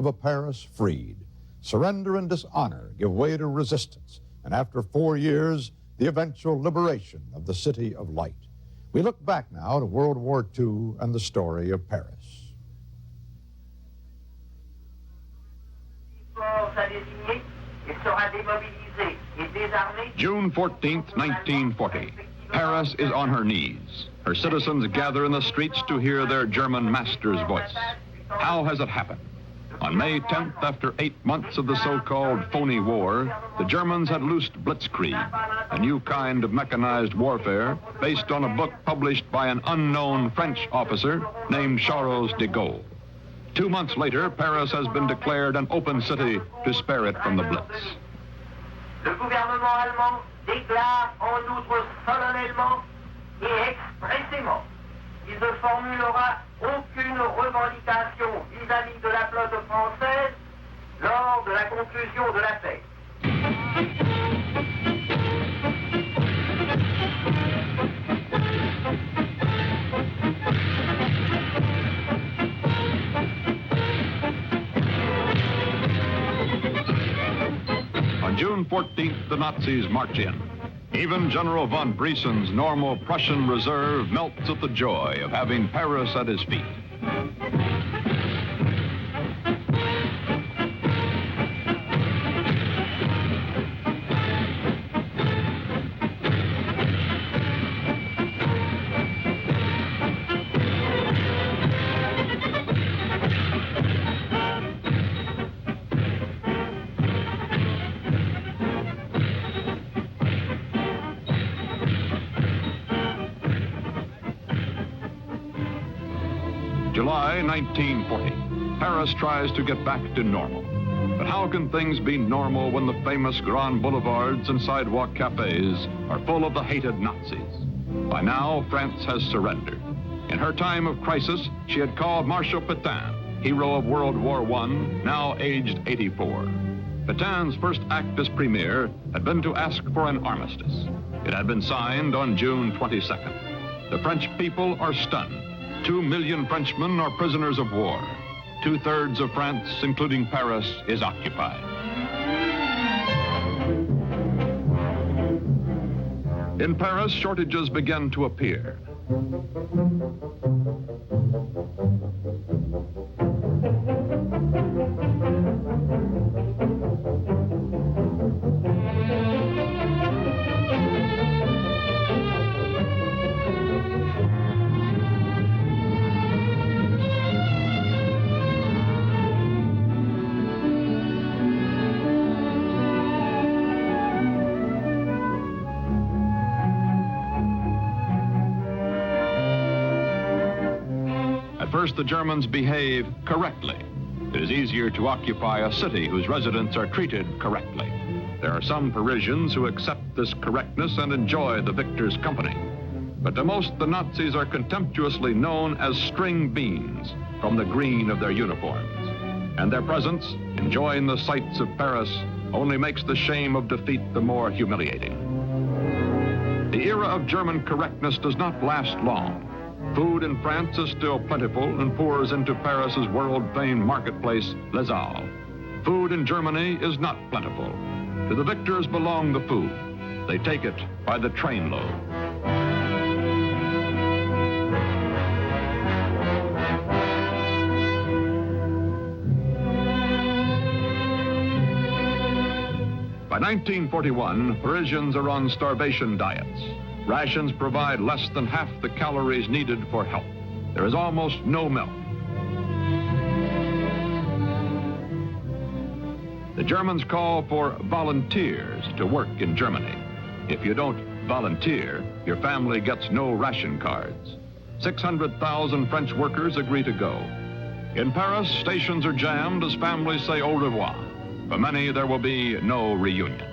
of a Paris freed. Surrender and dishonor give way to resistance, and after 4 years, the eventual liberation of the City of Light. We look back now to World War II and the story of Paris. June 14th, 1940. Paris is on her knees. Her citizens gather in the streets to hear their German master's voice. How has it happened? On May 10th, after 8 months of the so-called phony war, the Germans had loosed Blitzkrieg, a new kind of mechanized warfare based on a book published by an unknown French officer named Charles de Gaulle. 2 months later, Paris has been declared an open city to spare it from the Blitz. Le gouvernement allemand déclare en outre solennellement et expressément qu'il ne formulera aucune revendication vis-à-vis de la flotte française lors de la conclusion de la paix. On June 14th, the Nazis march in. Even General von Briesen's normal Prussian reserve melts at the joy of having Paris at his feet. July 1940. Paris tries to get back to normal. But how can things be normal when the famous Grand Boulevards and sidewalk cafes are full of the hated Nazis? By now, France has surrendered. In her time of crisis, she had called Marshal Pétain, hero of World War I, now aged 84. Pétain's first act as premier had been to ask for an armistice. It had been signed on June 22nd. The French people are stunned. 2 million Frenchmen are prisoners of war. 2/3 of France, including Paris, is occupied. In Paris, shortages began to appear. First, the Germans behave correctly. It is easier to occupy a city whose residents are treated correctly. There are some Parisians who accept this correctness and enjoy the victor's company. But to most, the Nazis are contemptuously known as string beans from the green of their uniforms. And their presence, enjoying the sights of Paris, only makes the shame of defeat the more humiliating. The era of German correctness does not last long. Food in France is still plentiful and pours into Paris's world-famed marketplace, Les Halles. Food in Germany is not plentiful. To the victors belong the food. They take it by the trainload. By 1941, Parisians are on starvation diets. Rations provide less than half the calories needed for health. There is almost no milk. The Germans call for volunteers to work in Germany. If you don't volunteer, your family gets no ration cards. 600,000 French workers agree to go. In Paris, stations are jammed as families say au revoir. For many, there will be no reunion.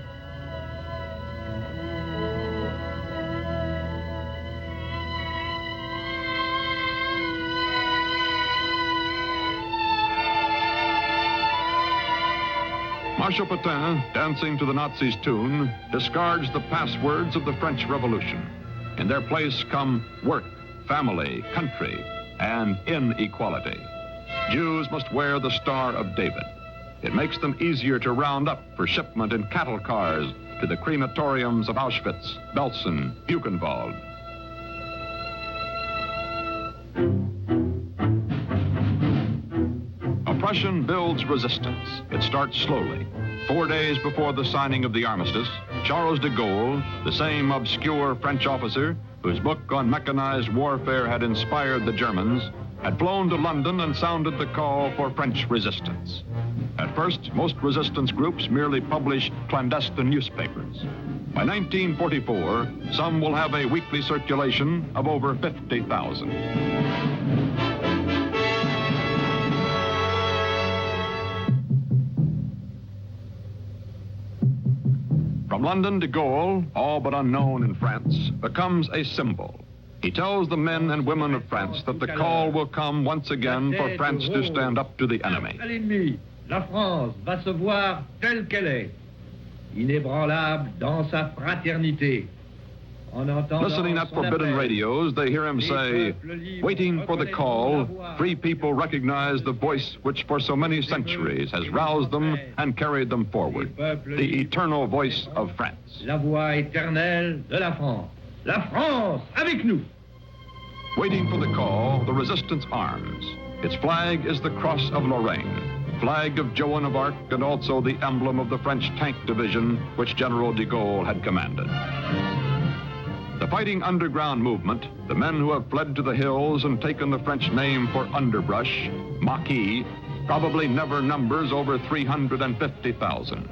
Marshal Pétain, dancing to the Nazis' tune, discards the passwords of the French Revolution. In their place come work, family, country, and inequality. Jews must wear the Star of David. It makes them easier to round up for shipment in cattle cars to the crematoriums of Auschwitz, Belsen, Buchenwald. Oppression builds resistance. It starts slowly. 4 days before the signing of the armistice, Charles de Gaulle, the same obscure French officer whose book on mechanized warfare had inspired the Germans, had flown to London and sounded the call for French resistance. At first, most resistance groups merely published clandestine newspapers. By 1944, some will have a weekly circulation of over 50,000. From London, de Gaulle, all but unknown in France, becomes a symbol. He tells the men and women of France that the call will come once again for France to stand up to the enemy. La France va se voir telle qu'elle est, inébranlable dans sa fraternité. Listening at forbidden radios, they hear him say, waiting for the call, free people recognize the voice which for so many centuries has roused them and carried them forward, the eternal voice of France. La voix éternelle de la France. La France avec nous. Waiting for the call, the resistance arms. Its flag is the Cross of Lorraine, flag of Joan of Arc, and also the emblem of the French tank division which General de Gaulle had commanded. The fighting underground movement, the men who have fled to the hills and taken the French name for underbrush, maquis, probably never numbers over 350,000.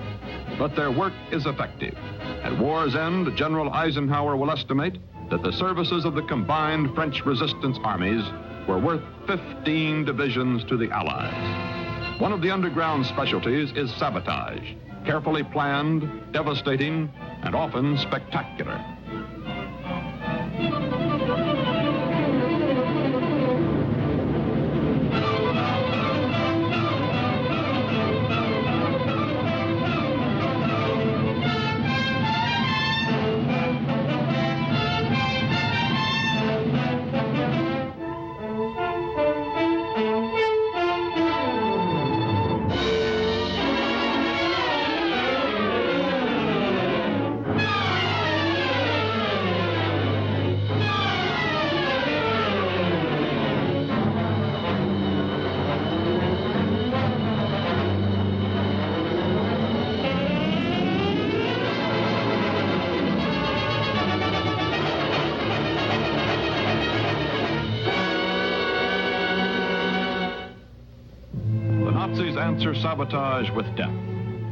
But their work is effective. At war's end, General Eisenhower will estimate that the services of the combined French resistance armies were worth 15 divisions to the Allies. One of the underground specialties is sabotage, carefully planned, devastating, and often spectacular. Answer sabotage with death.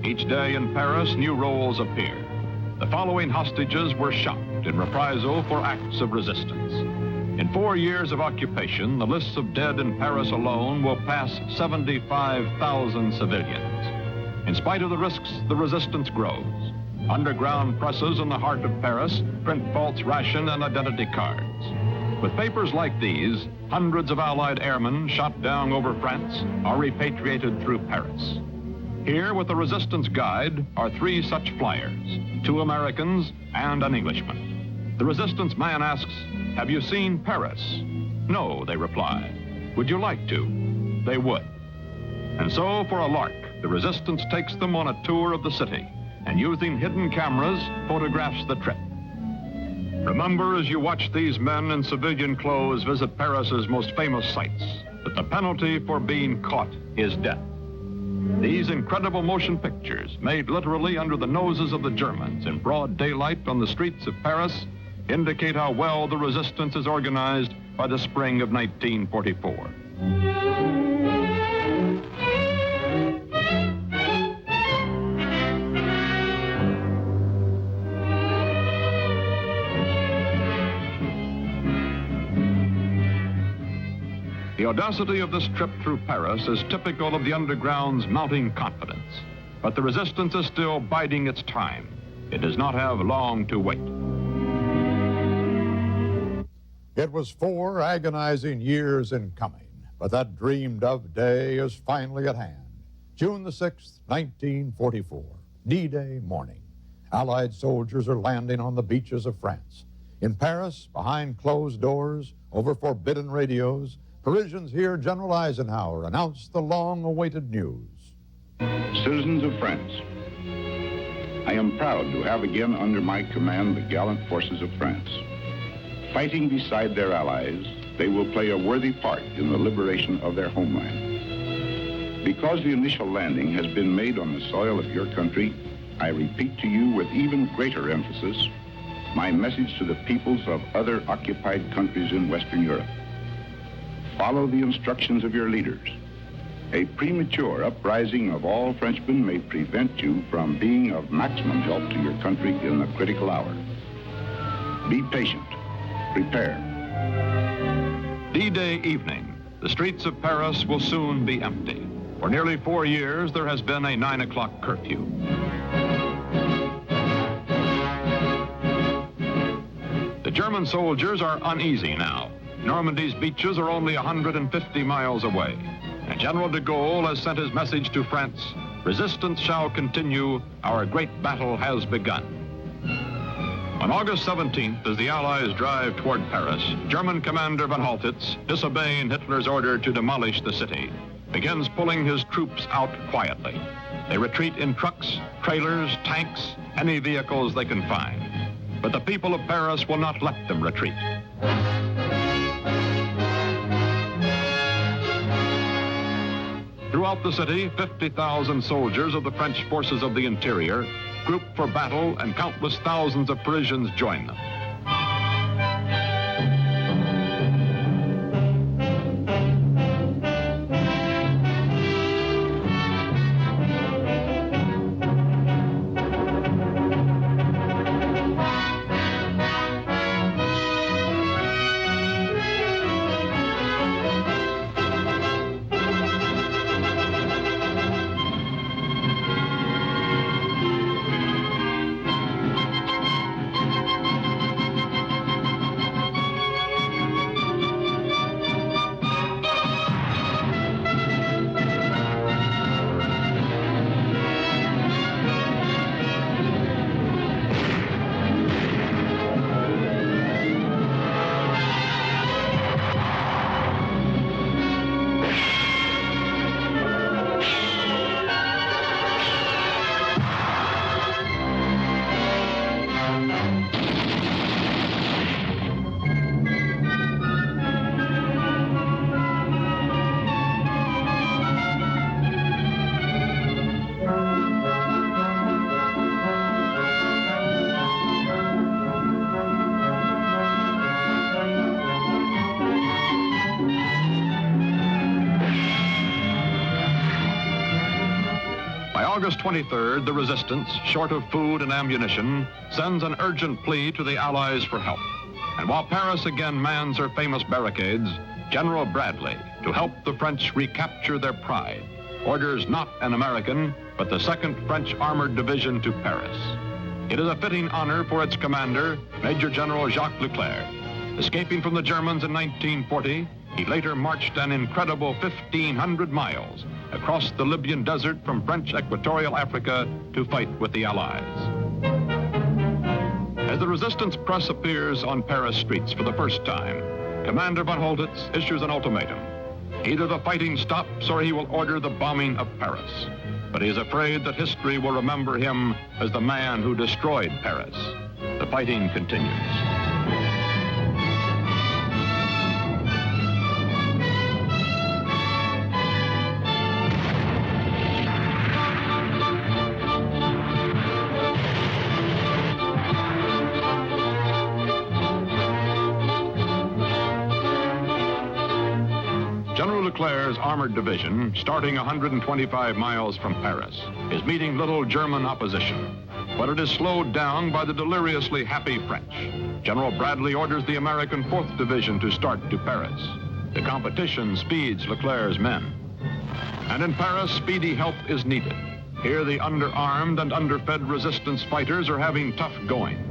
Each day in Paris, new roles appear. The following hostages were shot in reprisal for acts of resistance. In 4 years of occupation, the lists of dead in Paris alone will pass 75,000 civilians. In spite of the risks, the resistance grows. Underground presses in the heart of Paris print false ration and identity cards. With papers like these, hundreds of Allied airmen shot down over France are repatriated through Paris. Here, with the resistance guide, are 3 such flyers, 2 Americans and an Englishman. The resistance man asks, "Have you seen Paris?" "No," they reply. "Would you like to?" They would. And so, for a lark, the resistance takes them on a tour of the city and, using hidden cameras, photographs the trip. Remember, as you watch these men in civilian clothes visit Paris's most famous sights, that the penalty for being caught is death. These incredible motion pictures, made literally under the noses of the Germans in broad daylight on the streets of Paris, indicate how well the resistance is organized by the spring of 1944. The audacity of this trip through Paris is typical of the underground's mounting confidence. But the resistance is still biding its time. It does not have long to wait. It was 4 agonizing years in coming, but that dreamed-of day is finally at hand. June the 6th, 1944, D-Day morning. Allied soldiers are landing on the beaches of France. In Paris, behind closed doors, over forbidden radios, Parisians hear General Eisenhower announce the long-awaited news. Citizens of France, I am proud to have again under my command the gallant forces of France. Fighting beside their allies, they will play a worthy part in the liberation of their homeland. Because the initial landing has been made on the soil of your country, I repeat to you with even greater emphasis my message to the peoples of other occupied countries in Western Europe. Follow the instructions of your leaders. A premature uprising of all Frenchmen may prevent you from being of maximum help to your country in the critical hour. Be patient. Prepare. D-Day evening. The streets of Paris will soon be empty. For nearly 4 years, there has been a 9 o'clock curfew. The German soldiers are uneasy now. Normandy's beaches are only 150 miles away. And General de Gaulle has sent his message to France: resistance shall continue, our great battle has begun. On August 17th, as the Allies drive toward Paris, German Commander von Haltitz, disobeying Hitler's order to demolish the city, begins pulling his troops out quietly. They retreat in trucks, trailers, tanks, any vehicles they can find. But the people of Paris will not let them retreat. Throughout the city, 50,000 soldiers of the French forces of the interior group for battle, and countless thousands of Parisians join them. August 23rd, the resistance, short of food and ammunition, sends an urgent plea to the Allies for help. And while Paris again mans her famous barricades, General Bradley, to help the French recapture their pride, orders not an American, but the 2nd French Armored Division to Paris. It is a fitting honor for its commander, Major General Jacques Leclerc. Escaping from the Germans in 1940, he later marched an incredible 1,500 miles across the Libyan desert from French Equatorial Africa to fight with the Allies. As the resistance press appears on Paris streets for the first time, Commander von Haltitz issues an ultimatum. Either the fighting stops or he will order the bombing of Paris. But he is afraid that history will remember him as the man who destroyed Paris. The fighting continues. Leclerc's Armored Division, starting 125 miles from Paris, is meeting little German opposition. But it is slowed down by the deliriously happy French. General Bradley orders the American 4th Division to start to Paris. The competition speeds Leclerc's men. And in Paris, speedy help is needed. Here, the underarmed and underfed resistance fighters are having tough going.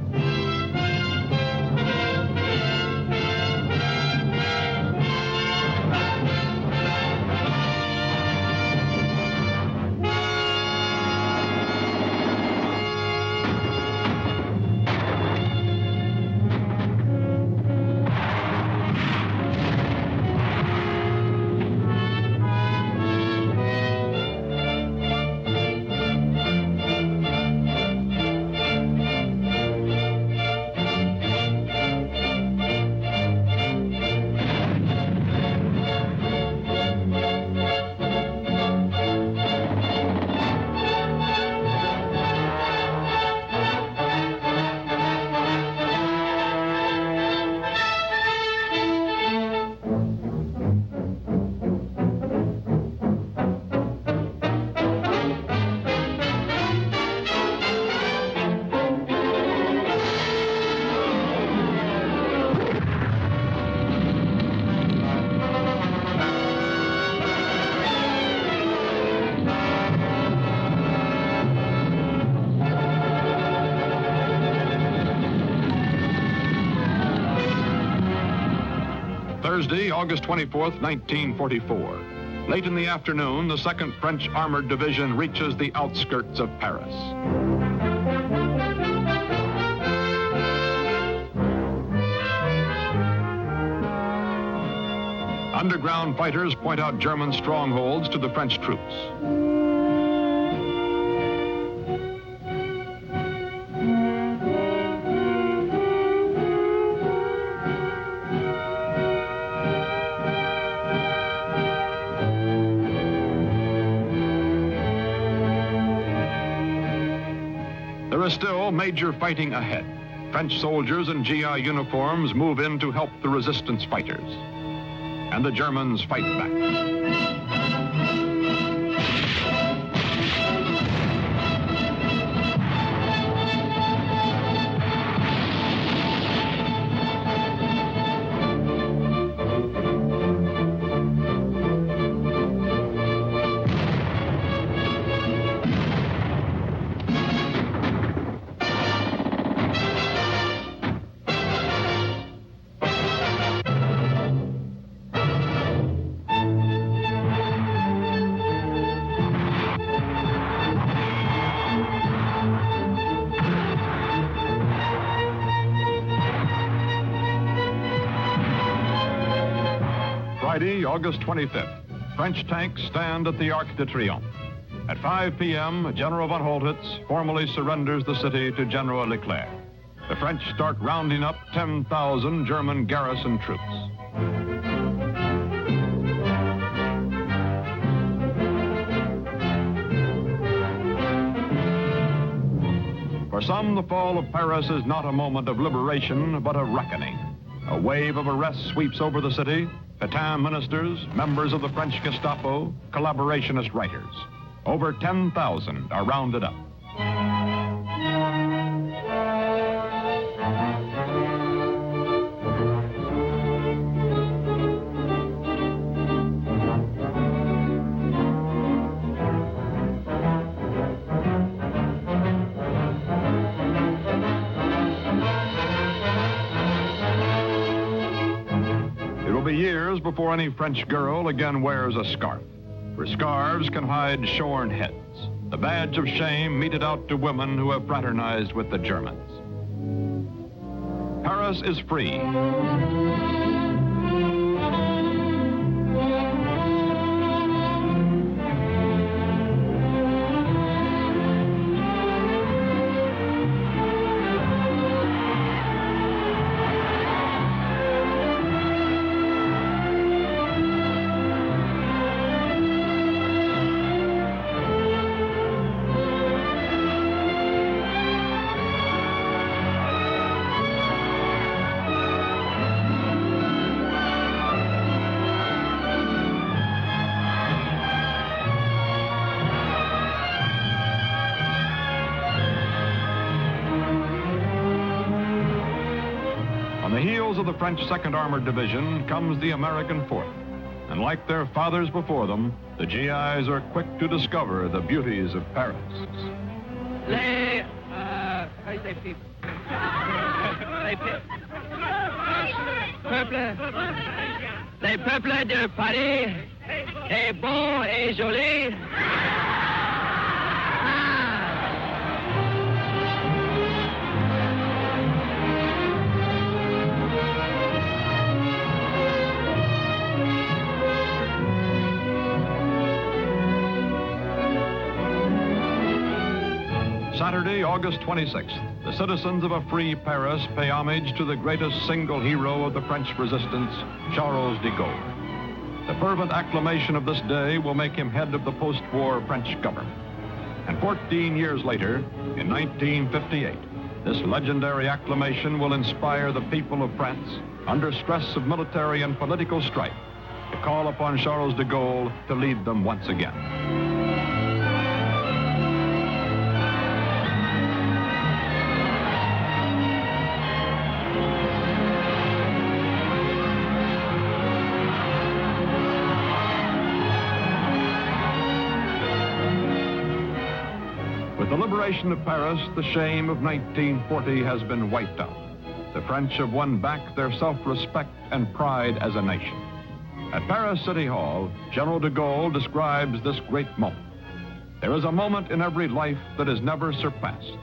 Thursday, August 24th, 1944. Late in the afternoon, the 2nd French Armored Division reaches the outskirts of Paris. Underground fighters point out German strongholds to the French troops. There is still major fighting ahead. French soldiers in GI uniforms move in to help the resistance fighters. And the Germans fight back. Friday, August 25th. French tanks stand at the Arc de Triomphe. At 5 p.m., General von Holtitz formally surrenders the city to General Leclerc. The French start rounding up 10,000 German garrison troops. For some, the fall of Paris is not a moment of liberation, but of reckoning. A wave of arrests sweeps over the city. Pétain ministers, members of the French Gestapo, collaborationist writers. Over 10,000 are rounded up. Years before any French girl again wears a scarf. For scarves can hide shorn heads, the badge of shame meted out to women who have fraternized with the Germans. Paris is free. On the heels of the French 2nd Armored Division comes the American 4th. And like their fathers before them, the GIs are quick to discover the beauties of Paris. Les peuples de Paris est bon et joli. Saturday, August 26th, the citizens of a free Paris pay homage to the greatest single hero of the French resistance, Charles de Gaulle. The fervent acclamation of this day will make him head of the post-war French government. And 14 years later, in 1958, this legendary acclamation will inspire the people of France, under stress of military and political strife, to call upon Charles de Gaulle to lead them once again. With the liberation of Paris, the shame of 1940 has been wiped out. The French have won back their self-respect and pride as a nation. At Paris City Hall, General de Gaulle describes this great moment. There is a moment in every life that is never surpassed.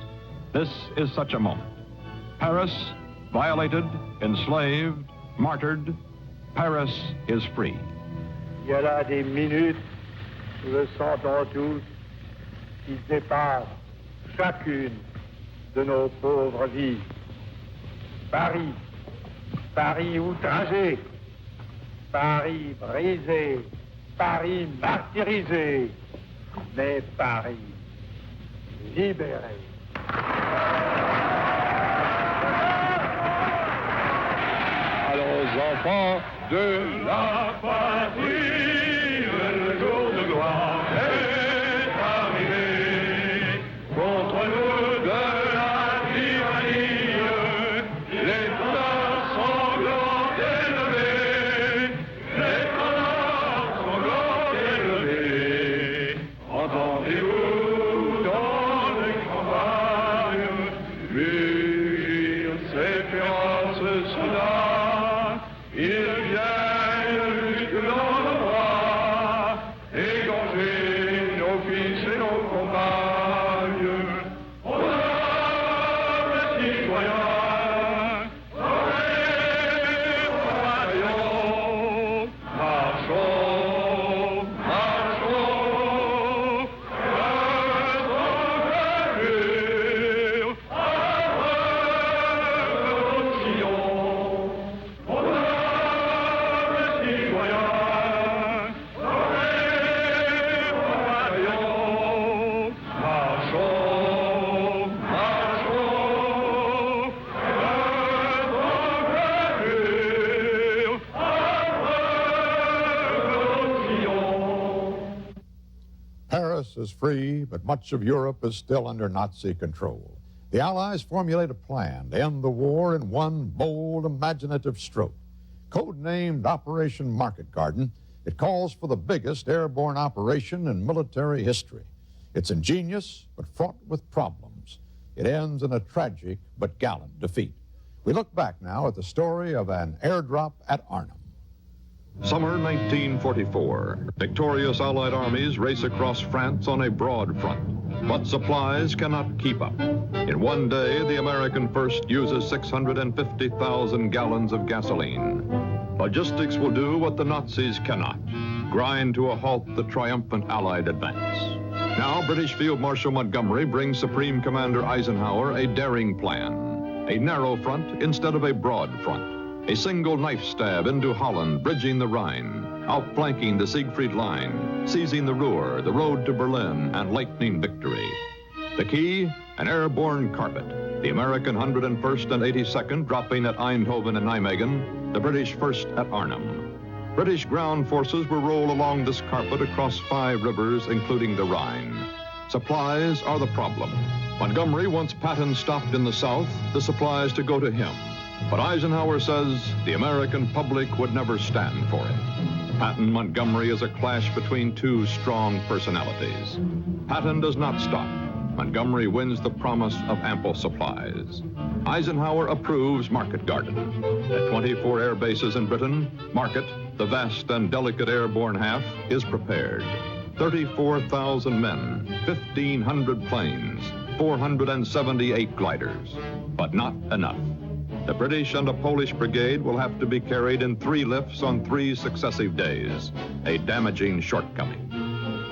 This is such a moment. Paris, violated, enslaved, martyred. Paris is free. Il y a là des minutes, nous le sentons tous, qui dépassent chacune de nos pauvres vies. Paris, Paris outragé, Paris brisé, Paris martyrisé, mais Paris libéré. Allons enfants de la patrie, le jour de gloire est arrivé. Contre nous de la tyrannie, l'État sanglant élevé, l'État sanglant élevé. Entendez-vous dans les campagnes mugir ces féroces soldats? Ils viennent jusque dans nos bras, égorger nos fils et nos compagnes. Honorables citoyens, soyez royaux, marchons, marchons, faisons gravure, heureux Sion. Paris is free, but much of Europe is still under Nazi control. The Allies formulate a plan to end the war in one bold, imaginative stroke. Codenamed Operation Market Garden, it calls for the biggest airborne operation in military history. It's ingenious, but fraught with problems. It ends in a tragic but gallant defeat. We look back now at the story of an airdrop at Arnhem. Summer 1944. Victorious Allied armies race across France on a broad front, but supplies cannot keep up. In one day, the American First uses 650,000 gallons of gasoline. Logistics will do what the Nazis cannot, grind to a halt the triumphant Allied advance. Now, British Field Marshal Montgomery brings Supreme Commander Eisenhower a daring plan. A narrow front instead of a broad front. A single knife stab into Holland, bridging the Rhine, outflanking the Siegfried Line, seizing the Ruhr, the road to Berlin, and lightning victory. The key, an airborne carpet. The American 101st and 82nd dropping at Eindhoven and Nijmegen, the British 1st at Arnhem. British ground forces will roll along this carpet across 5 rivers, including the Rhine. Supplies are the problem. Montgomery wants Patton stopped in the south, the supplies to go to him. But Eisenhower says the American public would never stand for it. Patton-Montgomery is a clash between two strong personalities. Patton does not stop. Montgomery wins the promise of ample supplies. Eisenhower approves Market Garden. At 24 air bases in Britain, Market, the vast and delicate airborne half, is prepared. 34,000 men, 1,500 planes, 478 gliders, but not enough. The British and a Polish brigade will have to be carried in 3 lifts on 3 successive days, a damaging shortcoming.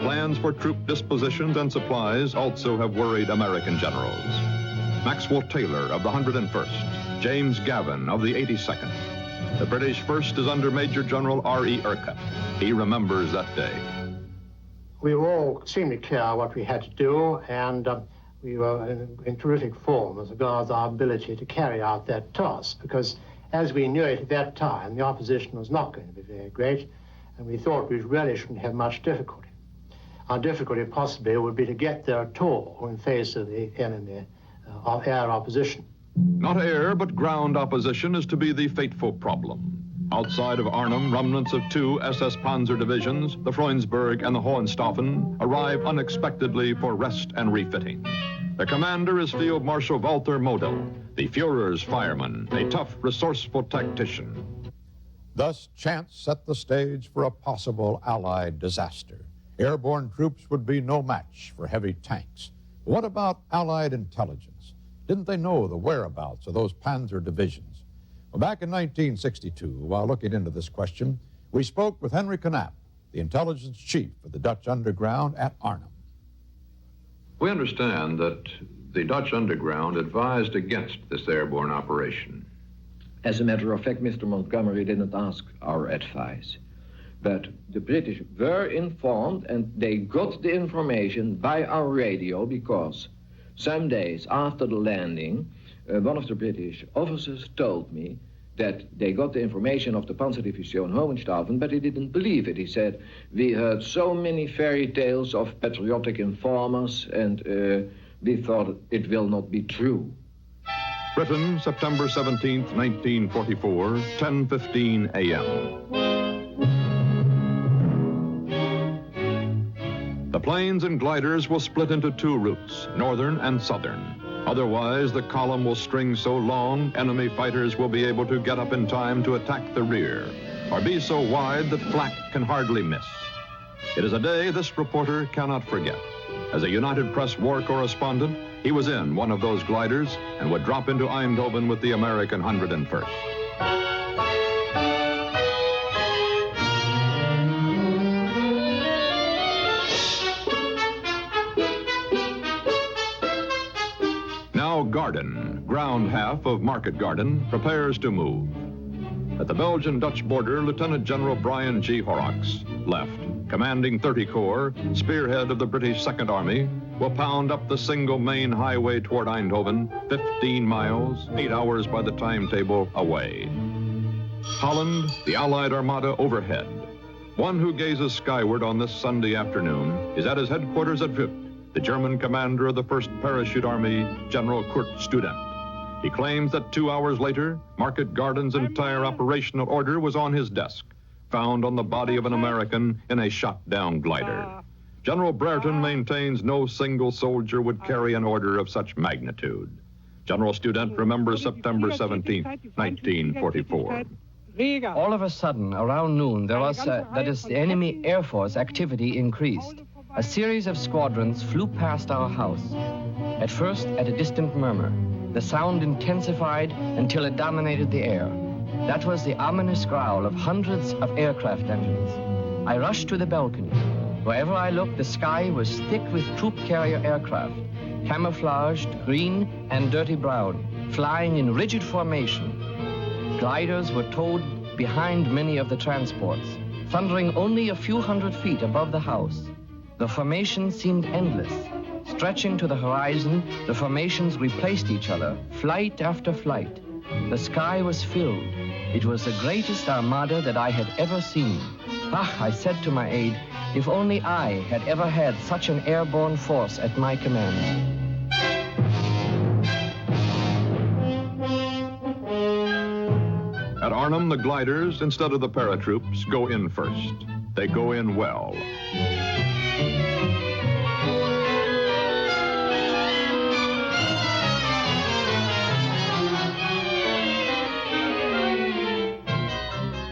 Plans for troop dispositions and supplies also have worried American generals. Maxwell Taylor of the 101st, James Gavin of the 82nd. The British 1st is under Major General R.E. Urquhart. He remembers that day. We were all extremely clear what we had to do, and we were in terrific form as regards our ability to carry out that task, because as we knew it at that time, the opposition was not going to be very great, and we thought we really shouldn't have much difficulty. Our difficulty possibly would be to get there at all in face of the enemy of air opposition. Not air, but ground opposition is to be the fateful problem. Outside of Arnhem, remnants of two SS Panzer divisions, the Freundsberg and the Hohenstaufen, arrive unexpectedly for rest and refitting. The commander is Field Marshal Walter Model, the Führer's fireman, a tough, resourceful tactician. Thus, chance set the stage for a possible Allied disaster. Airborne troops would be no match for heavy tanks. What about Allied intelligence? Didn't they know the whereabouts of those Panzer divisions? Well, back in 1962, while looking into this question, we spoke with Henry Knapp, the intelligence chief of the Dutch underground at Arnhem. We understand that the Dutch underground advised against this airborne operation. As a matter of fact, Mr. Montgomery didn't ask our advice. But the British were informed, and they got the information by our radio, because some days after the landing, one of the British officers told me that they got the information of the Panzerdivision Hohenstaufen, but he didn't believe it. He said, we heard so many fairy tales of patriotic informers, and we thought it will not be true. Britain, September 17th, 1944, 10:15 a.m. The planes and gliders will split into two routes, northern and southern. Otherwise, the column will string so long, enemy fighters will be able to get up in time to attack the rear, or be so wide that flak can hardly miss. It is a day this reporter cannot forget. As a United Press war correspondent, he was in one of those gliders and would drop into Eindhoven with the American 101st. Now Garden, ground half of Market Garden, prepares to move. At the Belgian-Dutch border, Lieutenant General Brian G. Horrocks, left, commanding 30 Corps, spearhead of the British Second Army, will pound up the single main highway toward Eindhoven, 15 miles, 8 hours by the timetable away. Holland, the Allied Armada overhead. One who gazes skyward on this Sunday afternoon is at his headquarters at Vught, the German commander of the 1st Parachute Army, General Kurt Student. He claims that 2 hours later, Market Garden's entire operational order was on his desk, found on the body of an American in a shot-down glider. General Brereton maintains no single soldier would carry an order of such magnitude. General Student remembers September 17th, 1944. All of a sudden, around noon, the enemy Air Force activity increased. A series of squadrons flew past our house. At first, at a distant murmur. The sound intensified until it dominated the air. That was the ominous growl of hundreds of aircraft engines. I rushed to the balcony. Wherever I looked, the sky was thick with troop carrier aircraft, camouflaged, green and dirty brown, flying in rigid formation. Gliders were towed behind many of the transports, thundering only a few hundred feet above the house. The formation seemed endless. Stretching to the horizon, the formations replaced each other, flight after flight. The sky was filled. It was the greatest armada that I had ever seen. I said to my aide, if only I had ever had such an airborne force at my command. At Arnhem, the gliders, instead of the paratroops, go in first. They go in well.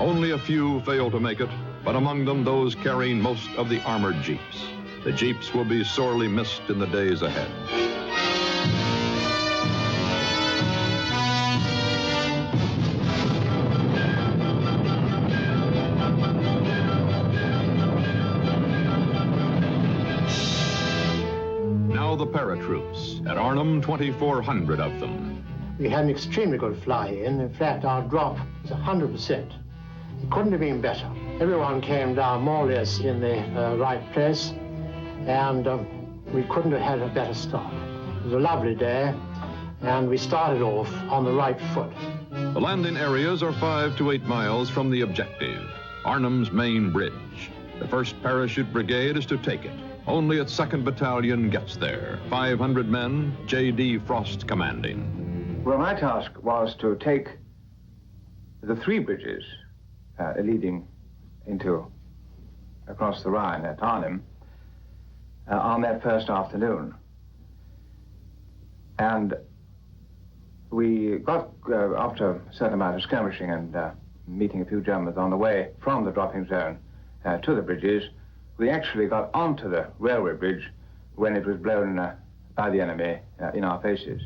Only a few fail to make it, but among them those carrying most of the armored jeeps. The jeeps will be sorely missed in the days ahead. Now the paratroops. At Arnhem, 2,400 of them. We had an extremely good fly-in. In fact, our drop was 100%. It couldn't have been better. Everyone came down more or less in the right place, and we couldn't have had a better start. It was a lovely day, and we started off on the right foot. The landing areas are 5 to 8 miles from the objective, Arnhem's main bridge. The 1st Parachute Brigade is to take it. Only its 2nd Battalion gets there. 500 men, J.D. Frost commanding. Well, my task was to take the 3 bridges leading across the Rhine at Arnhem on that first afternoon. And we got, after a certain amount of skirmishing and meeting a few Germans on the way from the dropping zone to the bridges, we actually got onto the railway bridge when it was blown by the enemy in our faces.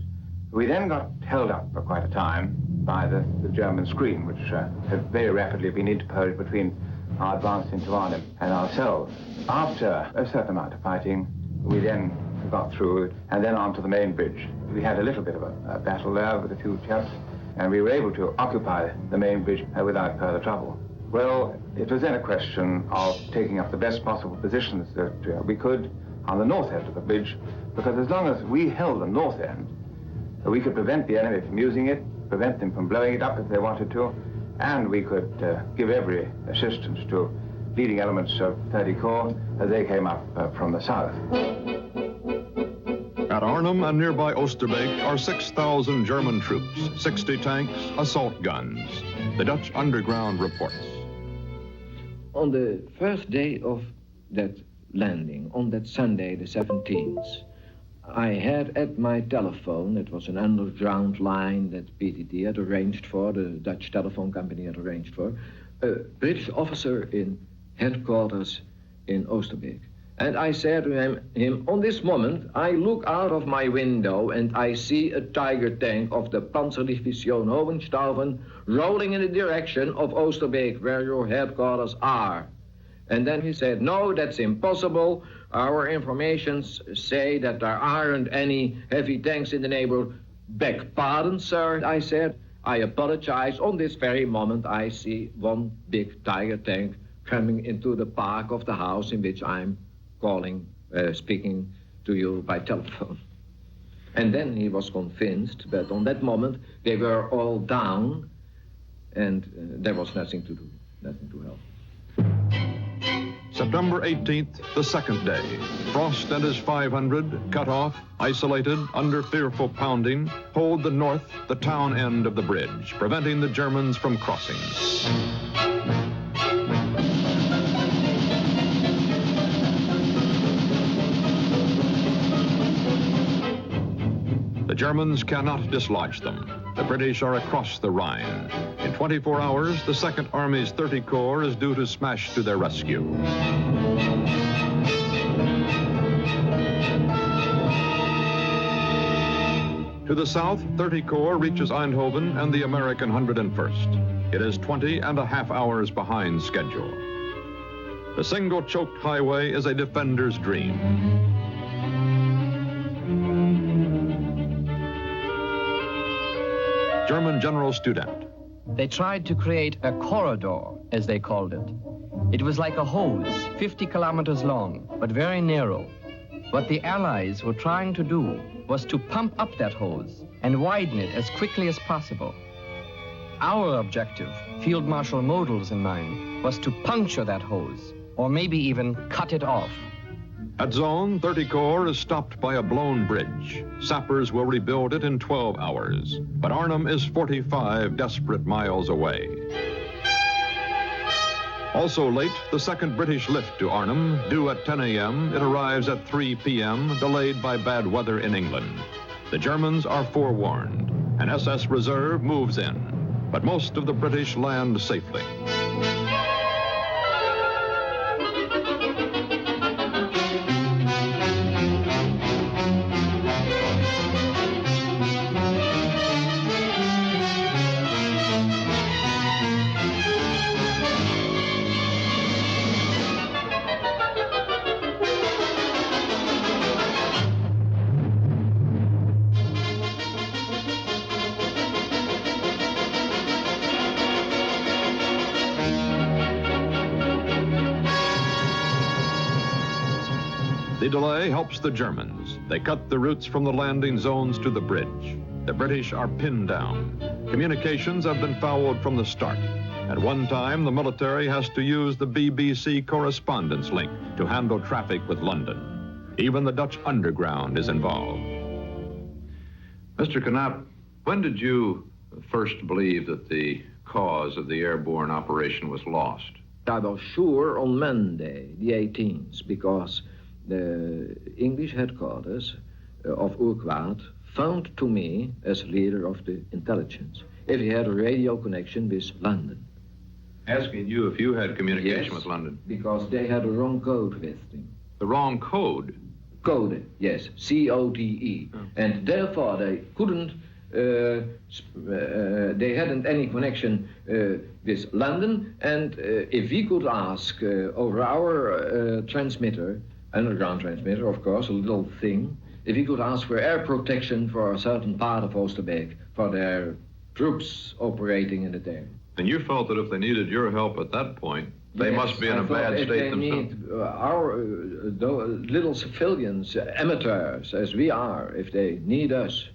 We then got held up for quite a time by the German screen, which had very rapidly been interposed between our advance into Arnhem and ourselves. After a certain amount of fighting, we then got through and then onto the main bridge. We had a little bit of a battle there with a few chaps, and we were able to occupy the main bridge without further trouble. Well, it was then a question of taking up the best possible positions that we could on the north end of the bridge, because as long as we held the north end, we could prevent the enemy from using it, prevent them from blowing it up if they wanted to, and we could give every assistance to leading elements of 30 Corps as they came up from the south. At Arnhem and nearby Oosterbeek are 6,000 German troops, 60 tanks, assault guns. The Dutch underground reports. On the first day of that landing, on that Sunday, the 17th, I had at my telephone, it was an underground line that PTT had arranged for, the Dutch telephone company had arranged for, a British officer in headquarters in Oosterbeek. And I said to him, on this moment, I look out of my window and I see a Tiger tank of the Panzerdivision Hohenstaufen rolling in the direction of Oosterbeek, where your headquarters are. And then he said, no, that's impossible. Our informations say that there aren't any heavy tanks in the neighborhood. Beg pardon, sir, I said. I apologize. On this very moment, I see one big Tiger tank coming into the park of the house in which I'm speaking to you by telephone. And then he was convinced, but on that moment, they were all down, and there was nothing to do, nothing to help. September 18th, the second day. Frost and his 500, cut off, isolated, under fearful pounding, hold the north, the town end of the bridge, preventing the Germans from crossing. The Germans cannot dislodge them. The British are across the Rhine. In 24 hours, the Second Army's 30 Corps is due to smash to their rescue. To the south, 30 Corps reaches Eindhoven and the American 101st. It is 20.5 hours behind schedule. The single choked highway is a defender's dream. German General Student. They tried to create a corridor, as they called it. It was like a hose, 50 kilometers long, but very narrow. What the Allies were trying to do was to pump up that hose and widen it as quickly as possible. Our objective, Field Marshal Model's in mind, was to puncture that hose, or maybe even cut it off. At Zone, 30 Corps is stopped by a blown bridge. Sappers will rebuild it in 12 hours. But Arnhem is 45 desperate miles away. Also late, the second British lift to Arnhem, due at 10 a.m., it arrives at 3 p.m., delayed by bad weather in England. The Germans are forewarned. An SS reserve moves in, but most of the British land safely. The delay helps the Germans. They cut the routes from the landing zones to the bridge. The British are pinned down. Communications have been fouled from the start. At one time, the military has to use the BBC correspondence link to handle traffic with London. Even the Dutch underground is involved. Mr. Knapp, when did you first believe that the cause of the airborne operation was lost? I was sure on Monday, the 18th, because the English headquarters of Urquhart found to me as leader of the intelligence if he had a radio connection with London. Asking you if you had communication Yes, with London. Because they had a wrong code with them. The wrong code? Code, yes, C-O-D-E. Oh. And therefore they couldn't, they hadn't any connection with London, and if we could ask over our transmitter, underground transmitter, of course, a little thing, if we could ask for air protection for a certain part of Oosterbeek for their troops operating in the area. And you felt that if they needed your help at that point, they must be in a bad state themselves. If they need our little civilians, amateurs as we are, if they need us,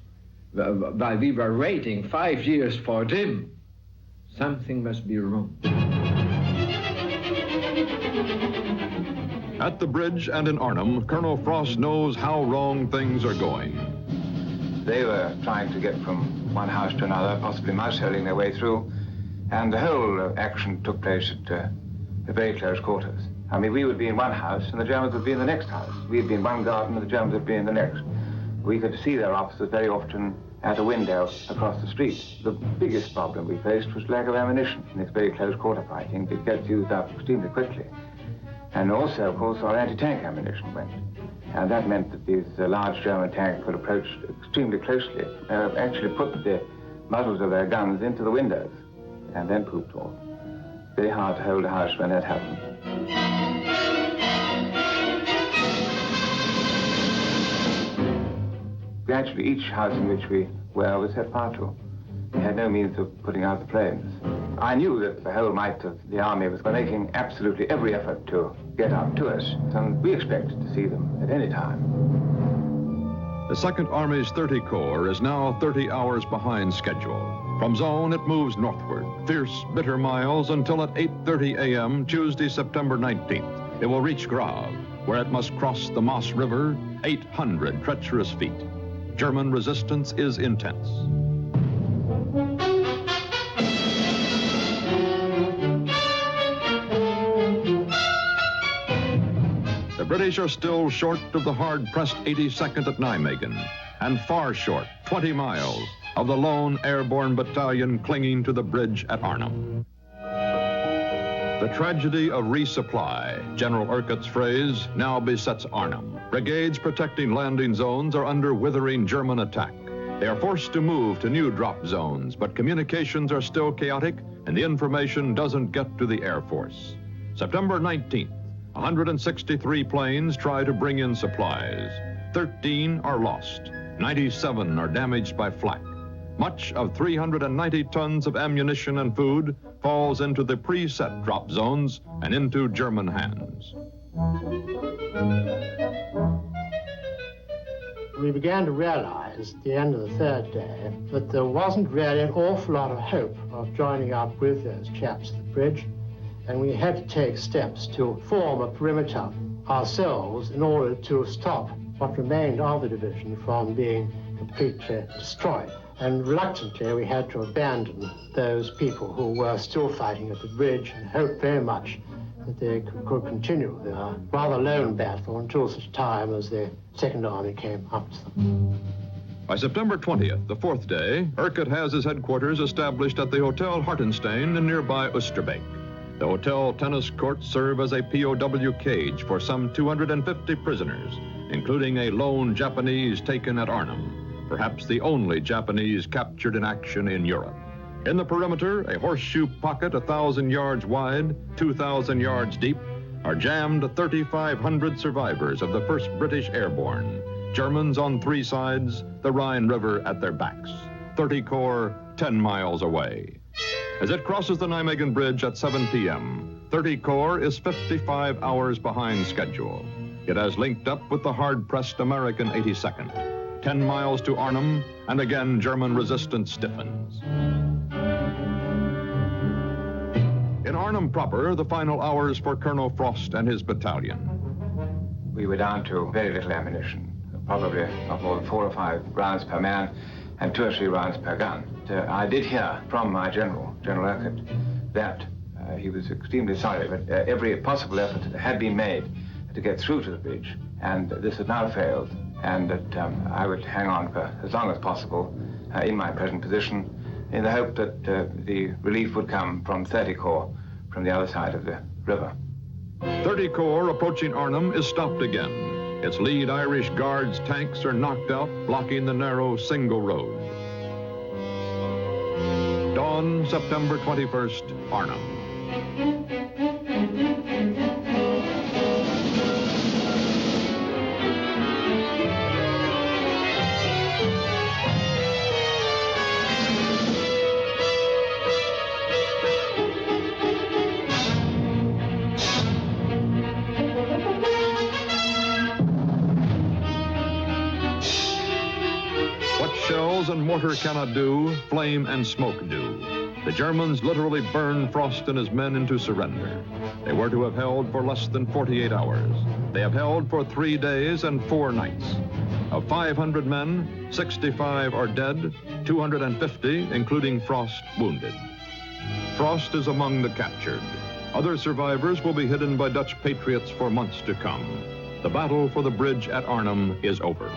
while we were waiting 5 years for them, something must be wrong. At the bridge and in Arnhem, Colonel Frost knows how wrong things are going. They were trying to get from one house to another, possibly mouse-holing their way through, and the whole action took place at very close quarters. I mean, we would be in one house and the Germans would be in the next house. We'd be in one garden and the Germans would be in the next. We could see their officers very often at a window across the street. The biggest problem we faced was lack of ammunition in this very close quarter fighting. It gets used up extremely quickly. And also, of course, our anti-tank ammunition went. And that meant that these large German tanks could approach extremely closely, actually put the muzzles of their guns into the windows, and then pooped off. Very hard to hold a house when that happened. Gradually, each house in which we were was set fire to. We had no means of putting out the flames. I knew that the whole might of the army was making absolutely every effort to get up to us, and we expected to see them at any time. The Second Army's 30 Corps is now 30 hours behind schedule. From zone, it moves northward, fierce, bitter miles, until at 8:30 a.m. Tuesday, September 19th, it will reach Grave, where it must cross the Moss River, 800 treacherous feet. German resistance is intense. The British are still short of the hard-pressed 82nd at Nijmegen, and far short, 20 miles, of the lone airborne battalion clinging to the bridge at Arnhem. The tragedy of resupply, General Urquhart's phrase, now besets Arnhem. Brigades protecting landing zones are under withering German attack. They are forced to move to new drop zones, but communications are still chaotic, and the information doesn't get to the Air Force. September 19th, 163 planes try to bring in supplies. 13 are lost. 97 are damaged by flak. Much of 390 tons of ammunition and food falls into the preset drop zones and into German hands. We began to realize at the end of the third day that there wasn't really an awful lot of hope of joining up with those chaps at the bridge, and we had to take steps to form a perimeter ourselves in order to stop what remained of the division from being completely destroyed. And reluctantly, we had to abandon those people who were still fighting at the bridge and hope very much that they could continue their rather lone battle until such time as the Second Army came up to them. By September 20th, the fourth day, Urquhart has his headquarters established at the Hotel Hartenstein in nearby Oosterbeek. The hotel tennis courts serve as a POW cage for some 250 prisoners, including a lone Japanese taken at Arnhem, perhaps the only Japanese captured in action in Europe. In the perimeter, a horseshoe pocket 1,000 yards wide, 2,000 yards deep, are jammed 3,500 survivors of the 1st British Airborne. Germans on 3 sides, the Rhine River at their backs. 30 Corps 10 miles away. As it crosses the Nijmegen Bridge at 7 p.m., 30 Corps is 55 hours behind schedule. It has linked up with the hard-pressed American 82nd. 10 miles to Arnhem, and again German resistance stiffens. In Arnhem proper, the final hours for Colonel Frost and his battalion. We were down to very little ammunition, probably not more than 4 or 5 rounds per man, and 2 or 3 rounds per gun. I did hear from my General Urquhart, that he was extremely sorry, but every possible effort had been made to get through to the bridge, and this had now failed, and that I would hang on for as long as possible in my present position, in the hope that the relief would come from 30 Corps from the other side of the river. 30 Corps approaching Arnhem is stopped again. Its lead Irish Guards tanks are knocked out, blocking the narrow single road. Dawn, September 21st, Arnhem. Shells and mortar cannot do, flame and smoke do. The Germans literally burned Frost and his men into surrender. They were to have held for less than 48 hours. They have held for 3 days and 4 nights. Of 500 men, 65 are dead, 250, including Frost, wounded. Frost is among the captured. Other survivors will be hidden by Dutch patriots for months to come. The battle for the bridge at Arnhem is over.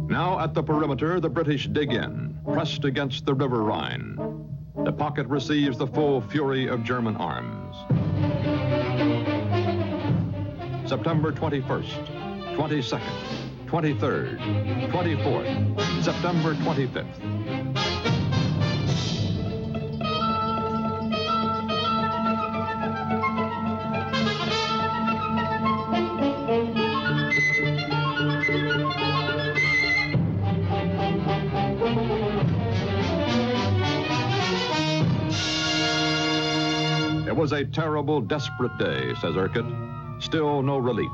Now at the perimeter, the British dig in, pressed against the River Rhine. The pocket receives the full fury of German arms. September 21st, 22nd, 23rd, 24th, September 25th. It was a terrible, desperate day, says Urquhart. Still no relief.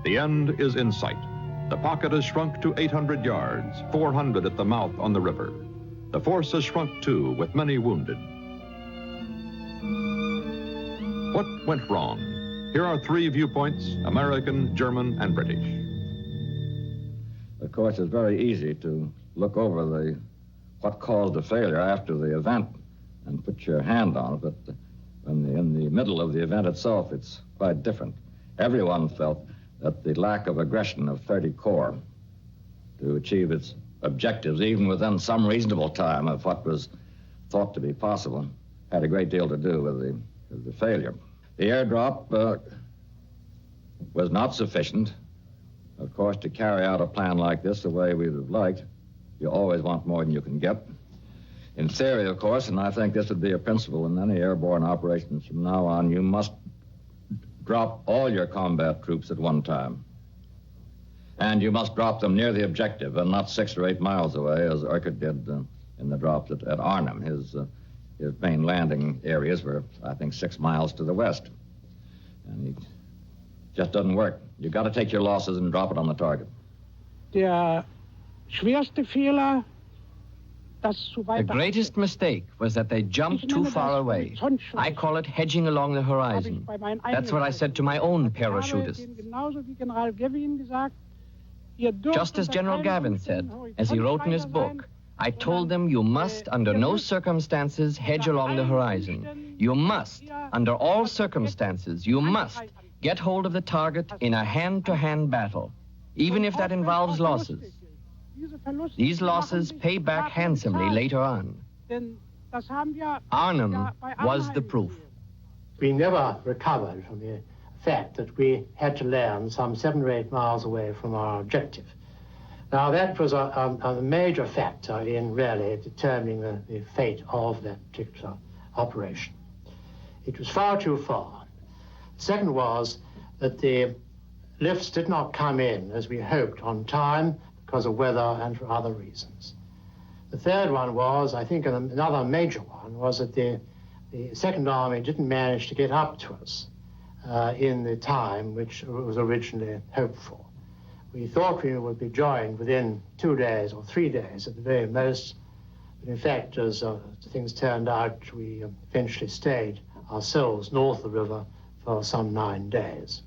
The end is in sight. The pocket has shrunk to 800 yards, 400 at the mouth on the river. The force has shrunk too, with many wounded. What went wrong? Here are 3 viewpoints, American, German, and British. Of course, it's very easy to look over what caused the failure after the event and put your hand on it, but in the middle of the event itself, it's quite different. Everyone felt that the lack of aggression of 30 Corps to achieve its objectives, even within some reasonable time of what was thought to be possible, had a great deal to do with the failure. The airdrop was not sufficient, of course, to carry out a plan like this the way we would have liked. You always want more than you can get. In theory, of course, and I think this would be a principle in any airborne operations from now on, you must drop all your combat troops at one time. And you must drop them near the objective and not 6 or 8 miles away, as Urquhart did in the drops at Arnhem. His main landing areas were, I think, 6 miles to the west. And it just doesn't work. You got to take your losses and drop it on the target. Der schwerste Fehler, the greatest mistake was that they jumped too far away. I call it hedging along the horizon. That's what I said to my own parachutists. Just as General Gavin said, as he wrote in his book, I told them you must, under no circumstances, hedge along the horizon. You must, under all circumstances, you must get hold of the target in a hand-to-hand battle, even if that involves losses. These losses pay back handsomely later on. Arnhem was the proof. We never recovered from the fact that we had to land some 7 or 8 miles away from our objective. Now, that was a major factor in really determining the fate of that particular operation. It was far too far. The second was that the lifts did not come in as we hoped on time, because of weather and for other reasons. The third one was, I think another major one, was that the Second Army didn't manage to get up to us in the time which was originally hoped for. We thought we would be joined within 2 days or 3 days at the very most. But in fact, as things turned out, we eventually stayed ourselves north of the river for some 9 days.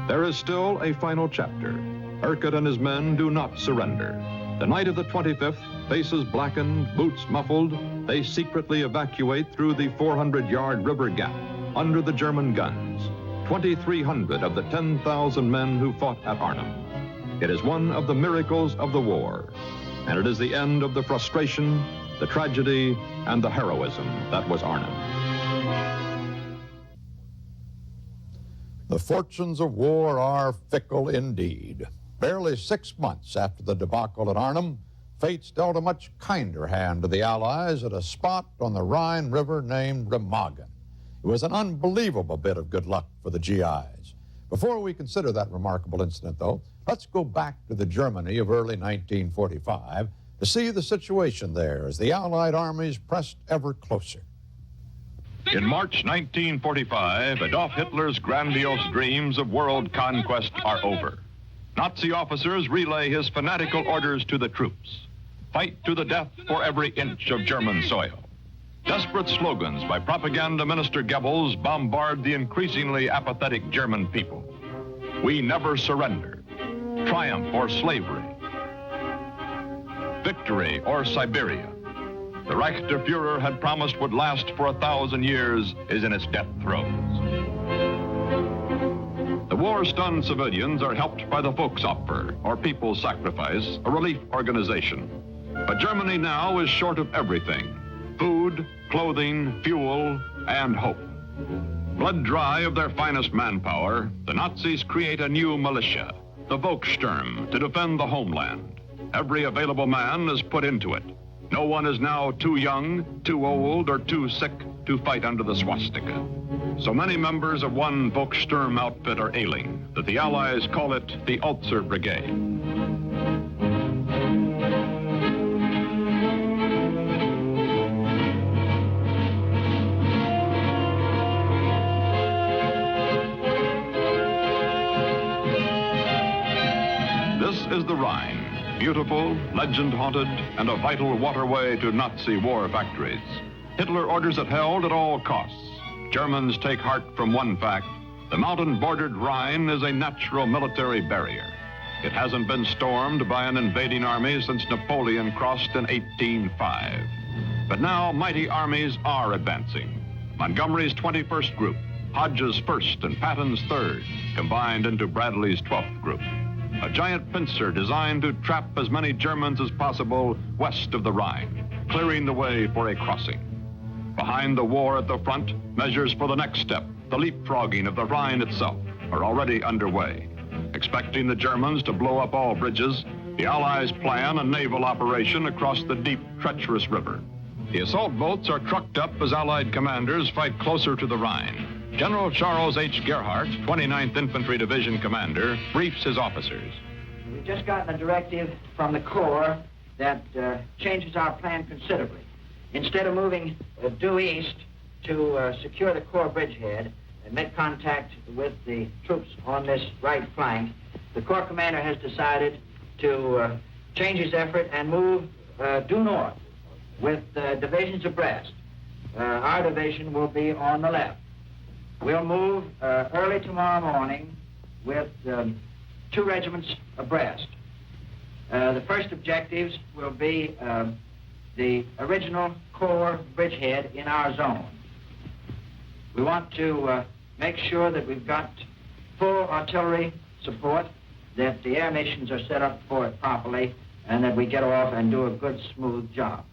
There is still a final chapter. Urquhart and his men do not surrender. The night of the 25th, faces blackened, boots muffled, they secretly evacuate through the 400-yard river gap under the German guns. 2,300 of the 10,000 men who fought at Arnhem. It is one of the miracles of the war, and it is the end of the frustration, the tragedy, and the heroism that was Arnhem. The fortunes of war are fickle indeed. Barely 6 months after the debacle at Arnhem, fates dealt a much kinder hand to the Allies at a spot on the Rhine River named Remagen. It was an unbelievable bit of good luck for the GIs. Before we consider that remarkable incident, though, let's go back to the Germany of early 1945 to see the situation there as the Allied armies pressed ever closer. In March 1945, Adolf Hitler's grandiose dreams of world conquest are over. Nazi officers relay his fanatical orders to the troops. Fight to the death for every inch of German soil. Desperate slogans by propaganda minister Goebbels bombard the increasingly apathetic German people. We never surrender. Triumph or slavery. Victory or Siberia. The Reich der Führer had promised would last for 1,000 years is in its death throes. The war-stunned civilians are helped by the Volksopfer, or People's Sacrifice, a relief organization. But Germany now is short of everything: food, clothing, fuel, and hope. Blood dry of their finest manpower, the Nazis create a new militia, the Volkssturm, to defend the homeland. Every available man is put into it. No one is now too young, too old, or too sick to fight under the swastika. So many members of one Volkssturm outfit are ailing that the Allies call it the Ulcer Brigade. This is the Rhine. Beautiful, legend-haunted, and a vital waterway to Nazi war factories. Hitler orders it held at all costs. Germans take heart from one fact: the mountain-bordered Rhine is a natural military barrier. It hasn't been stormed by an invading army since Napoleon crossed in 1805. But now mighty armies are advancing. Montgomery's 21st Group, Hodge's 1st, and Patton's 3rd, combined into Bradley's 12th Group. A giant pincer designed to trap as many Germans as possible west of the Rhine, clearing the way for a crossing. Behind the war at the front, measures for the next step, the leapfrogging of the Rhine itself, are already underway. Expecting the Germans to blow up all bridges, the Allies plan a naval operation across the deep, treacherous river. The assault boats are trucked up as Allied commanders fight closer to the Rhine. General Charles H. Gerhardt, 29th Infantry Division commander, briefs his officers. We've just gotten a directive from the Corps that changes our plan considerably. Instead of moving due east to secure the Corps bridgehead and make contact with the troops on this right flank, the Corps commander has decided to change his effort and move due north with divisions abreast. Our division will be on the left. We'll move early tomorrow morning with 2 regiments abreast. The first objectives will be the original Corps bridgehead in our zone. We want to make sure that we've got full artillery support, that the air missions are set up for it properly, and that we get off and do a good, smooth job.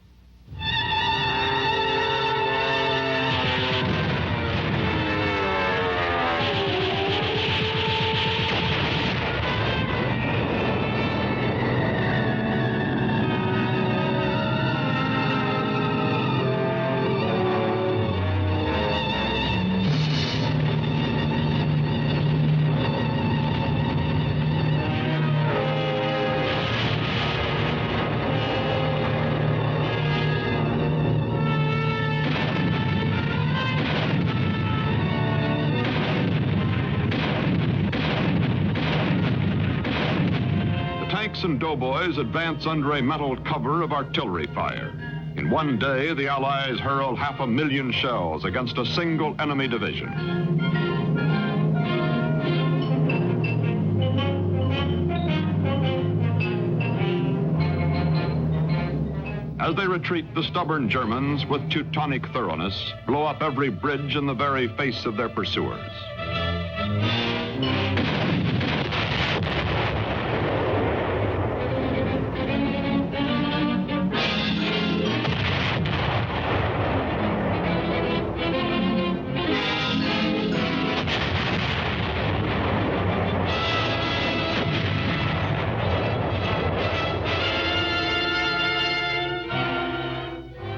tanks and doughboys advance under a metal cover of artillery fire. In one day, the Allies hurl 500,000 shells against a single enemy division. As they retreat, the stubborn Germans, with Teutonic thoroughness, blow up every bridge in the very face of their pursuers.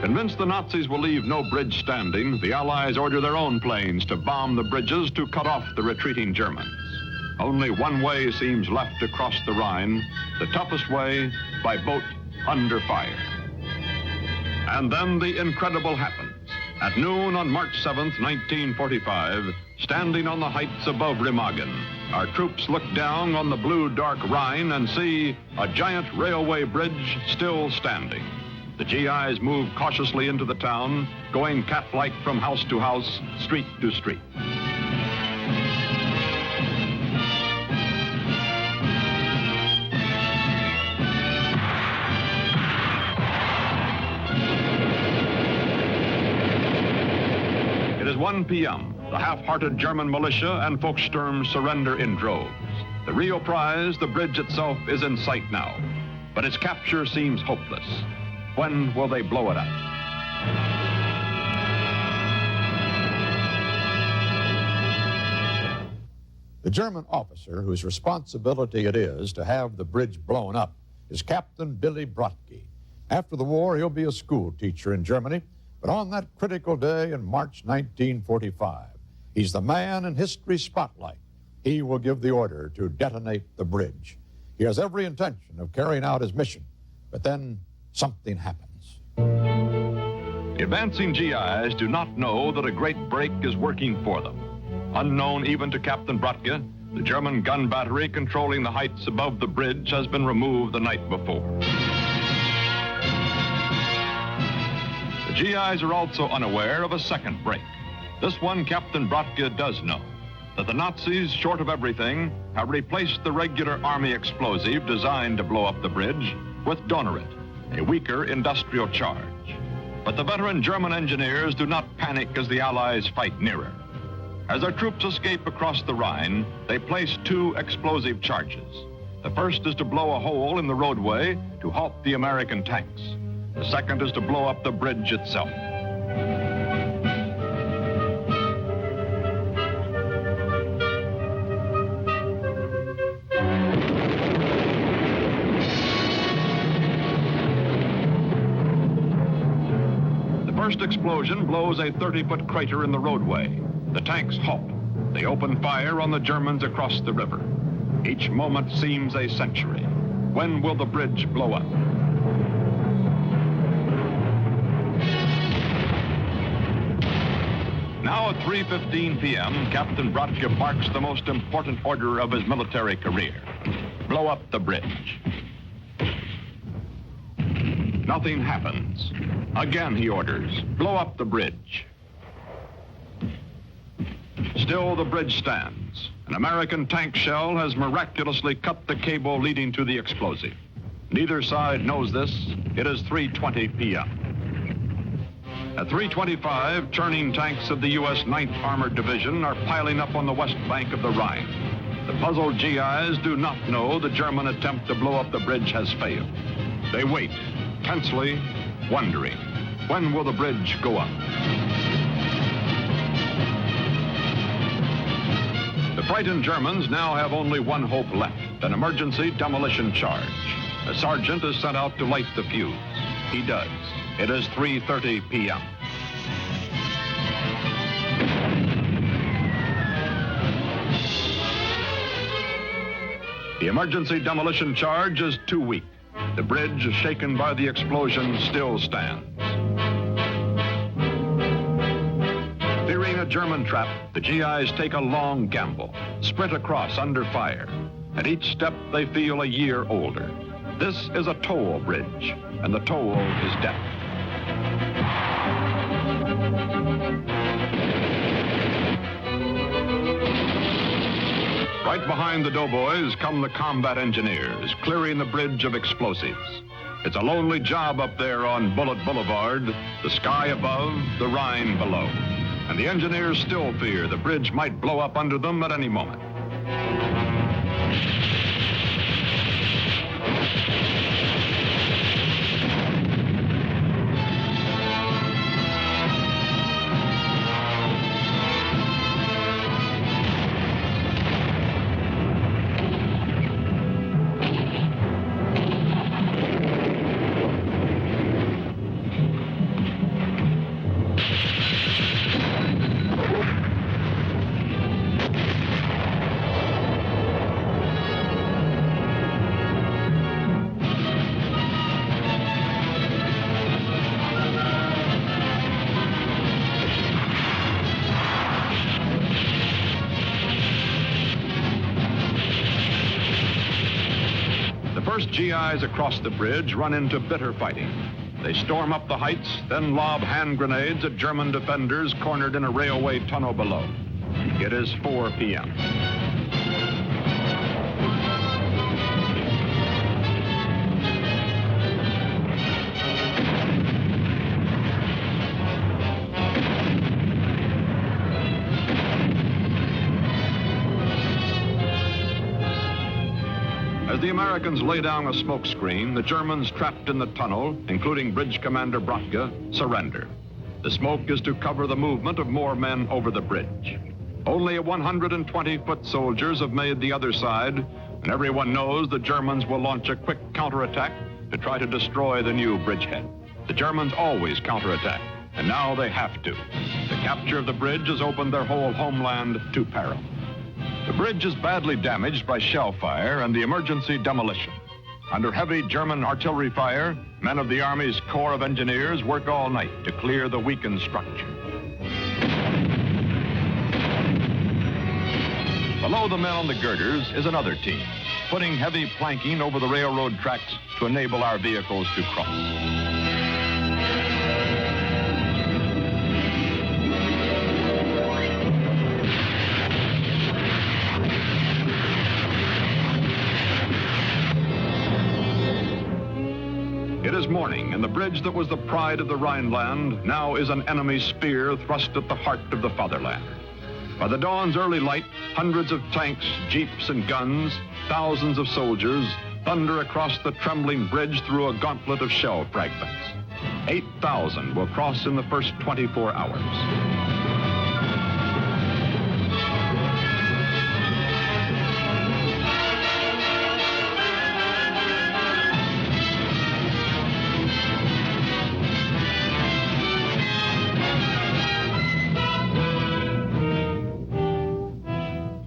Convinced the Nazis will leave no bridge standing, the Allies order their own planes to bomb the bridges to cut off the retreating Germans. Only one way seems left to cross the Rhine, the toughest way, by boat under fire. And then the incredible happens. At noon on March 7th, 1945, standing on the heights above Remagen, our troops look down on the blue dark Rhine and see a giant railway bridge still standing. The GIs move cautiously into the town, going cat-like from house to house, street to street. It is 1 p.m. The half-hearted German militia and Volkssturm surrender in droves. The real prize, the bridge itself, is in sight now, but its capture seems hopeless. When will they blow it up? The German officer whose responsibility it is to have the bridge blown up is Captain Billy Brodtke. After the war, he'll be a school teacher in Germany, but on that critical day in March 1945, he's the man in history's spotlight. He will give the order to detonate the bridge. He has every intention of carrying out his mission, but then something happens. The advancing GIs do not know that a great break is working for them. Unknown even to Captain Brodtke, the German gun battery controlling the heights above the bridge has been removed the night before. The GIs are also unaware of a second break. This one Captain Brodtke does know, that the Nazis, short of everything, have replaced the regular army explosive designed to blow up the bridge with Donnerit, a weaker industrial charge. But the veteran German engineers do not panic as the Allies fight nearer. As our troops escape across the Rhine, they place 2 explosive charges. The first is to blow a hole in the roadway to halt the American tanks. The second is to blow up the bridge itself. The first explosion blows a 30-foot crater in the roadway. The tanks halt. They open fire on the Germans across the river. Each moment seems a century. When will the bridge blow up? Now at 3:15 p.m., Captain Brodtke barks the most important order of his military career. Blow up the bridge. Nothing happens. Again, he orders, blow up the bridge. Still, the bridge stands. An American tank shell has miraculously cut the cable leading to the explosive. Neither side knows this. It is 3:20 p.m. At 3:25, turning tanks of the U.S. 9th Armored Division are piling up on the west bank of the Rhine. The puzzled GIs do not know the German attempt to blow up the bridge has failed. They wait, tensely, wondering, when will the bridge go up? The frightened Germans now have only one hope left, an emergency demolition charge. A sergeant is sent out to light the fuse. He does. It is 3:30 p.m. The emergency demolition charge is too weak. The bridge, shaken by the explosion, still stands. Fearing a German trap, the GIs take a long gamble, sprint across under fire. At each step, they feel a year older. This is a toll bridge, and the toll is death. Right behind the doughboys come the combat engineers, clearing the bridge of explosives. It's a lonely job up there on Bullet Boulevard, the sky above, the Rhine below. And the engineers still fear the bridge might blow up under them at any moment. First GIs across the bridge run into bitter fighting. They storm up the heights, then lob hand grenades at German defenders cornered in a railway tunnel below. It is 4 p.m. As the Americans lay down a smoke screen, the Germans trapped in the tunnel, including Bridge Commander Bratke, surrender. The smoke is to cover the movement of more men over the bridge. Only 120 foot soldiers have made the other side, and everyone knows the Germans will launch a quick counterattack to try to destroy the new bridgehead. The Germans always counterattack, and now they have to. The capture of the bridge has opened their whole homeland to peril. The bridge is badly damaged by shell fire and the emergency demolition. Under heavy German artillery fire, men of the Army's Corps of Engineers work all night to clear the weakened structure. Below the men on the girders is another team, putting heavy planking over the railroad tracks to enable our vehicles to cross. It is morning, and the bridge that was the pride of the Rhineland now is an enemy spear thrust at the heart of the fatherland. By the dawn's early light, hundreds of tanks, jeeps, and guns, thousands of soldiers, thunder across the trembling bridge through a gauntlet of shell fragments. 8,000 will cross in the first 24 hours.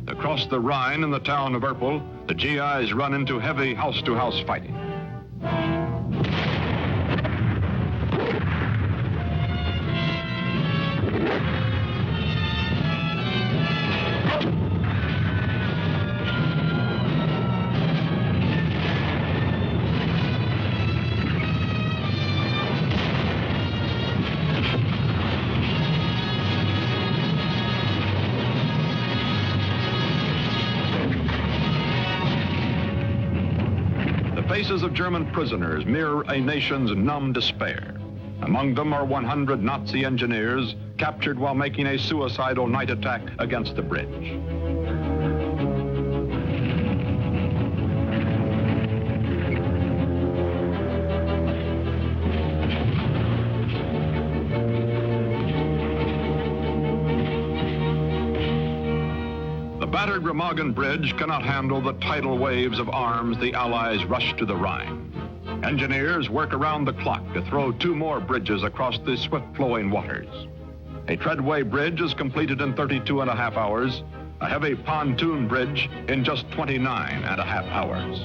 Across the Rhine in the town of Erpel, the GIs run into heavy house-to-house fighting. The faces of German prisoners mirror a nation's numb despair. Among them are 100 Nazi engineers captured while making a suicidal night attack against the bridge. The battered Remagen Bridge cannot handle the tidal waves of arms the Allies rush to the Rhine. Engineers work around the clock to throw 2 more bridges across the swift-flowing waters. A treadway bridge is completed in 32 and a half hours, a heavy pontoon bridge in just 29 and a half hours.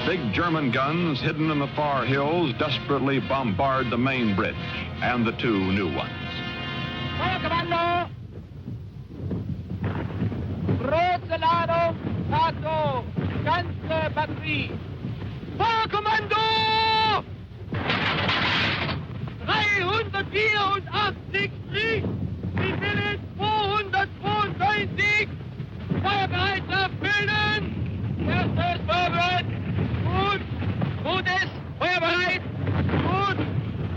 Big of German guns hidden in the far hills desperately bombard the main bridge and the two new ones. Feuer, Kommando! Große Ladung, Pato, ganze Batterie. Feuer, Kommando! 384 Krieg, wie viel ist 292? Feuerbereitschaft bilden! Erstes Feuerbereit! Gut! Gutes! Feuerbereit! Gut!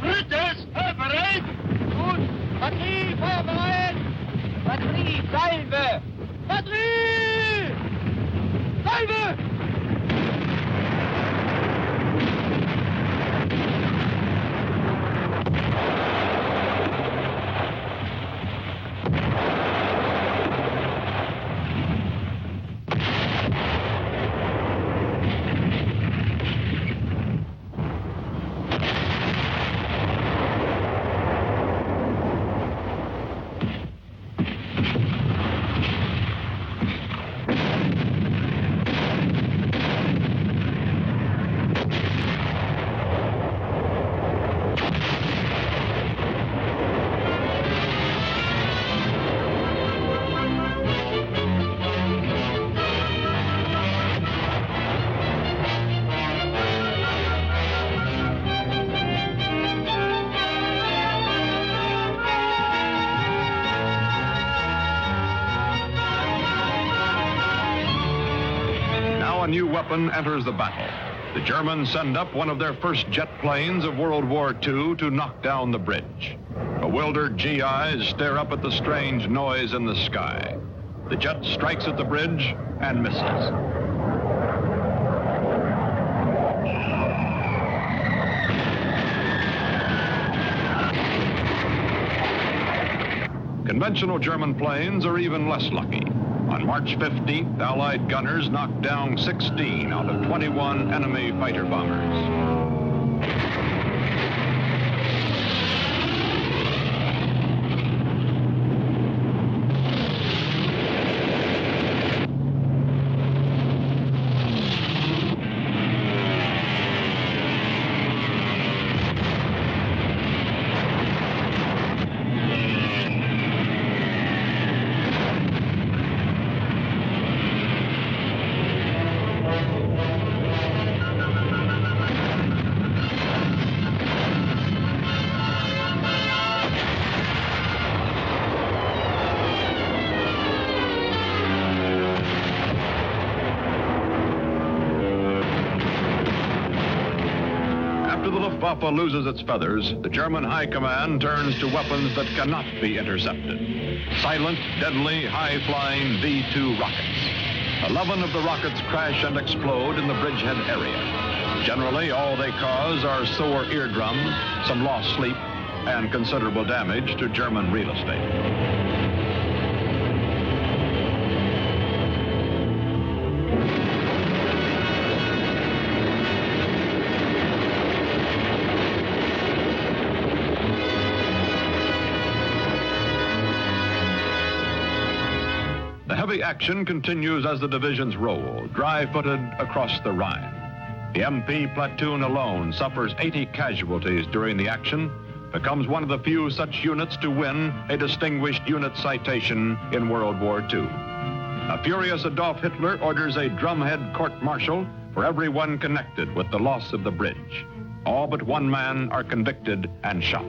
Drittes Feuerbereit! Gut! Batterie, Feuerbereit! Batterie, Salve! Batterie! Salve! A new weapon enters the battle. The Germans send up one of their first jet planes of World War II to knock down the bridge. Bewildered GIs stare up at the strange noise in the sky. The jet strikes at the bridge and misses. Conventional German planes are even less lucky. On March 15th, Allied gunners knocked down 16 out of 21 enemy fighter bombers. Luftwaffe loses its feathers, the German High Command turns to weapons that cannot be intercepted. Silent, deadly, high-flying V-2 rockets. 11 of the rockets crash and explode in the bridgehead area. Generally, all they cause are sore eardrums, some lost sleep, and considerable damage to German real estate. Heavy action continues as the divisions roll, dry-footed across the Rhine. The MP platoon alone suffers 80 casualties during the action, becomes one of the few such units to win a distinguished unit citation in World War II. A furious Adolf Hitler orders a drumhead court-martial for everyone connected with the loss of the bridge. All but one man are convicted and shot.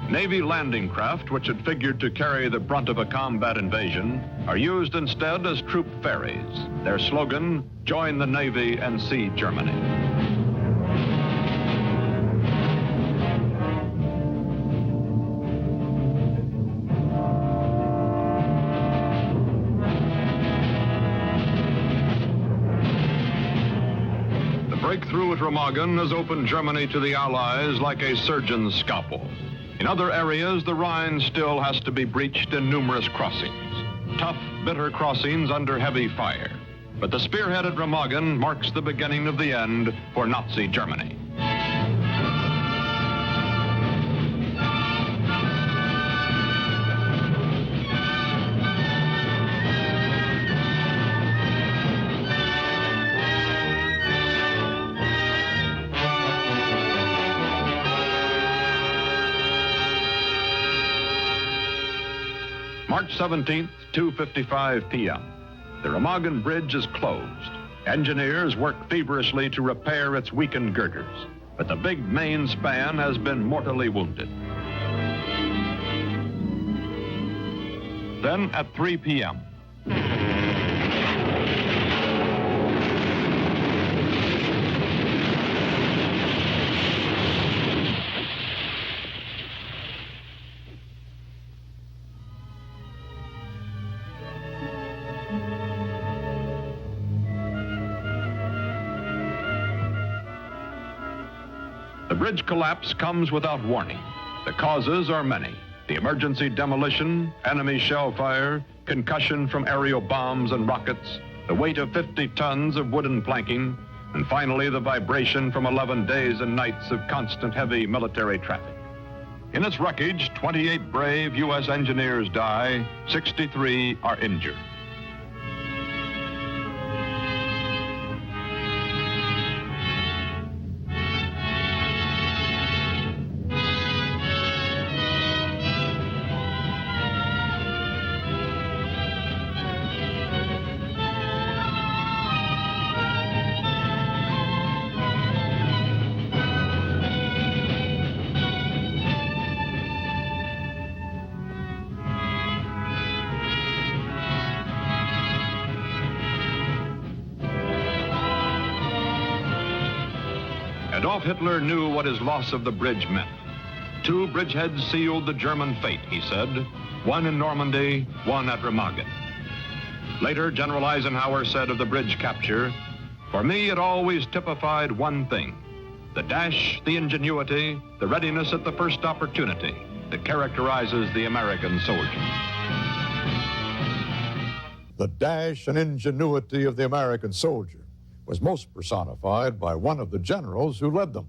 Navy landing craft, which had figured to carry the brunt of a combat invasion, are used instead as troop ferries. Their slogan, join the Navy and see Germany. The breakthrough at Remagen has opened Germany to the Allies like a surgeon's scalpel. In other areas, the Rhine still has to be breached in numerous crossings. Tough, bitter crossings under heavy fire. But the spearhead at Remagen marks the beginning of the end for Nazi Germany. March 17th, 2:55 p.m. The Remagen Bridge is closed. Engineers work feverishly to repair its weakened girders, but the big main span has been mortally wounded. Then at 3 p.m., the bridge collapse comes without warning. The causes are many. The emergency demolition, enemy shell fire, concussion from aerial bombs and rockets, the weight of 50 tons of wooden planking, and finally the vibration from 11 days and nights of constant heavy military traffic. In its wreckage, 28 brave U.S. engineers die, 63 are injured. Adolf Hitler knew what his loss of the bridge meant. 2 bridgeheads sealed the German fate, he said, one in Normandy, one at Remagen. Later, General Eisenhower said of the bridge capture, "For me, it always typified one thing, the dash, the ingenuity, the readiness at the first opportunity that characterizes the American soldier." The dash and ingenuity of the American soldier was most personified by one of the generals who led them,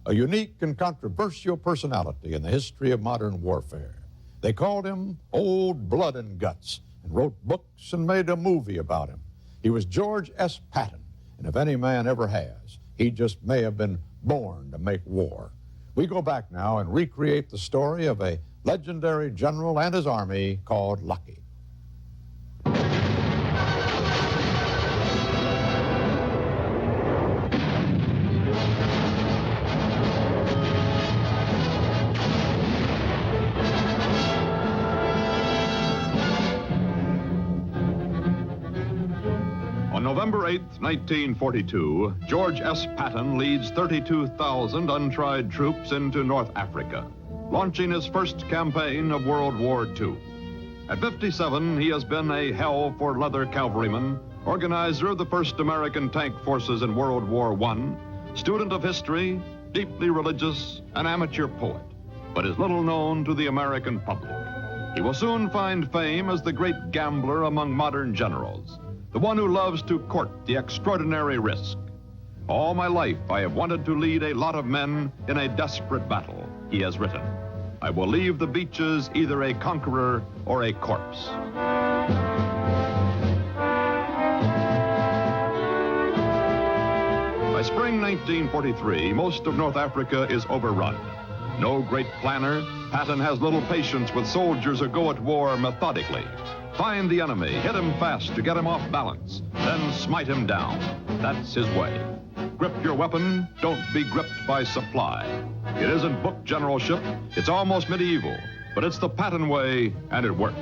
a unique and controversial personality in the history of modern warfare. They called him Old Blood and Guts and wrote books and made a movie about him. He was George S. Patton, and if any man ever has, he just may have been born to make war. We go back now and recreate the story of a legendary general and his army called Lucky. On November 8, 1942, George S. Patton leads 32,000 untried troops into North Africa, launching his first campaign of World War II. At 57, he has been a hell for leather cavalryman, organizer of the first American tank forces in World War I, student of history, deeply religious, an amateur poet, but is little known to the American public. He will soon find fame as the great gambler among modern generals, the one who loves to court the extraordinary risk. "All my life I have wanted to lead a lot of men in a desperate battle," he has written. "I will leave the beaches either a conqueror or a corpse." By spring 1943, most of North Africa is overrun. No great planner, Patton has little patience with soldiers who go at war methodically. Find the enemy, hit him fast to get him off balance, then smite him down. That's his way. Grip your weapon, don't be gripped by supply. It isn't book generalship, it's almost medieval, but it's the Patton way, and it works.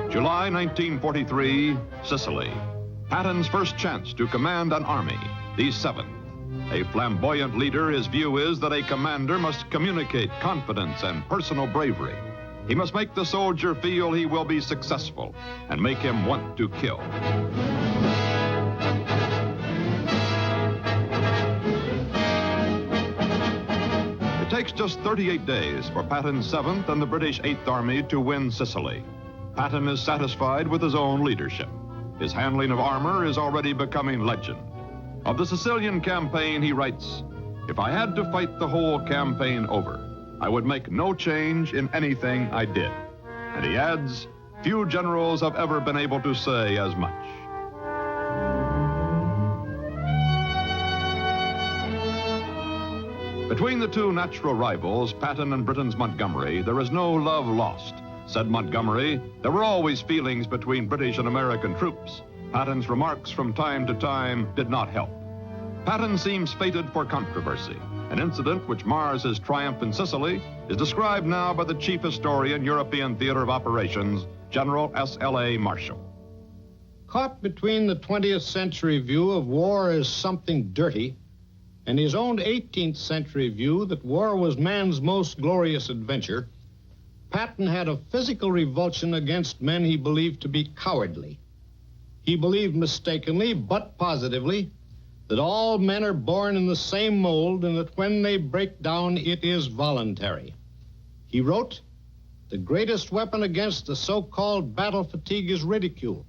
July 1943, Sicily. Patton's first chance to command an army, the 7th. A flamboyant leader, his view is that a commander must communicate confidence and personal bravery. He must make the soldier feel he will be successful and make him want to kill. It takes just 38 days for Patton's 7th and the British 8th Army to win Sicily. Patton is satisfied with his own leadership. His handling of armor is already becoming legend. Of the Sicilian campaign, he writes, "If I had to fight the whole campaign over, I would make no change in anything I did." And he adds, "Few generals have ever been able to say as much." Between the two natural rivals, Patton and Britain's Montgomery, there is no love lost. Said Montgomery, there were always feelings between British and American troops. Patton's remarks from time to time did not help. Patton seems fated for controversy. An incident which mars his triumph in Sicily is described now by the chief historian, European Theater of Operations, General S.L.A. Marshall. Caught between the 20th century view of war as something dirty and his own 18th century view that war was man's most glorious adventure, Patton had a physical revulsion against men he believed to be cowardly. He believed mistakenly, but positively, that all men are born in the same mold and that when they break down, it is voluntary. He wrote, "The greatest weapon against the so-called battle fatigue is ridicule.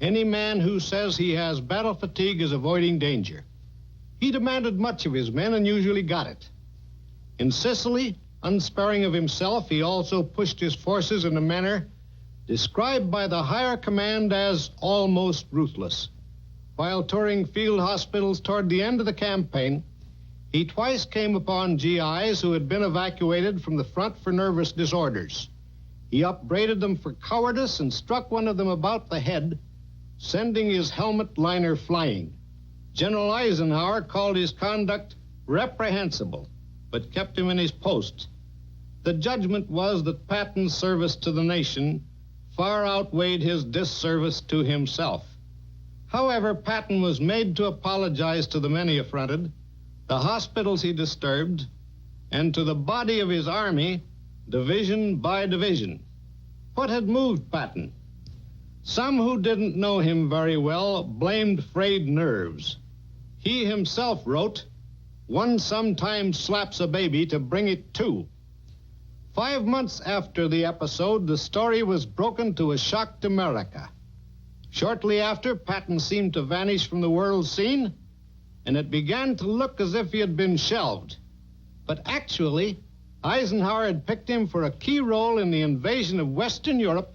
Any man who says he has battle fatigue is avoiding danger." He demanded much of his men and usually got it. In Sicily, unsparing of himself, he also pushed his forces in a manner described by the higher command as almost ruthless. While touring field hospitals toward the end of the campaign, he twice came upon GIs who had been evacuated from the front for nervous disorders. He upbraided them for cowardice and struck one of them about the head, sending his helmet liner flying. General Eisenhower called his conduct reprehensible, but kept him in his post. The judgment was that Patton's service to the nation far outweighed his disservice to himself. However, Patton was made to apologize to the men he affronted, the hospitals he disturbed, and to the body of his army, division by division. What had moved Patton? Some who didn't know him very well blamed frayed nerves. He himself wrote, "One sometimes slaps a baby to bring it to." 5 months after the episode, the story was broken to a shocked America. Shortly after, Patton seemed to vanish from the world scene, and it began to look as if he had been shelved. But actually, Eisenhower had picked him for a key role in the invasion of Western Europe,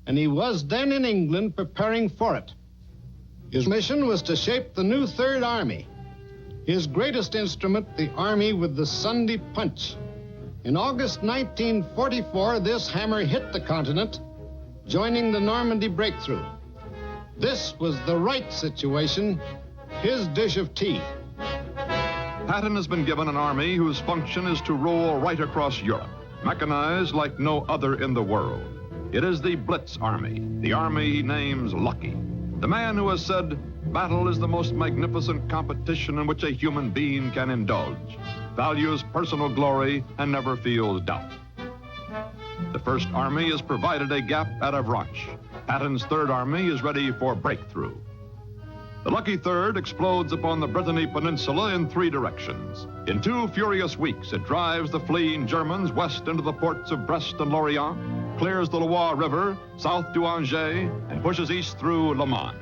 and he was then in England preparing for it. His mission was to shape the new Third Army. His greatest instrument, the Army with the Sunday punch. In August 1944, this hammer hit the continent, joining the Normandy breakthrough. This was the right situation, his dish of tea. Patton has been given an army whose function is to roll right across Europe, mechanized like no other in the world. It is the Blitz Army, the army he names Lucky. The man who has said, "Battle is the most magnificent competition in which a human being can indulge," values personal glory and never feels doubt. The First Army has provided a gap at Avranches. Patton's Third Army is ready for breakthrough. The Lucky Third explodes upon the Brittany Peninsula in 3 directions. In 2 furious weeks, it drives the fleeing Germans west into the ports of Brest and Lorient, clears the Loire River, south to Angers, and pushes east through Le Mans.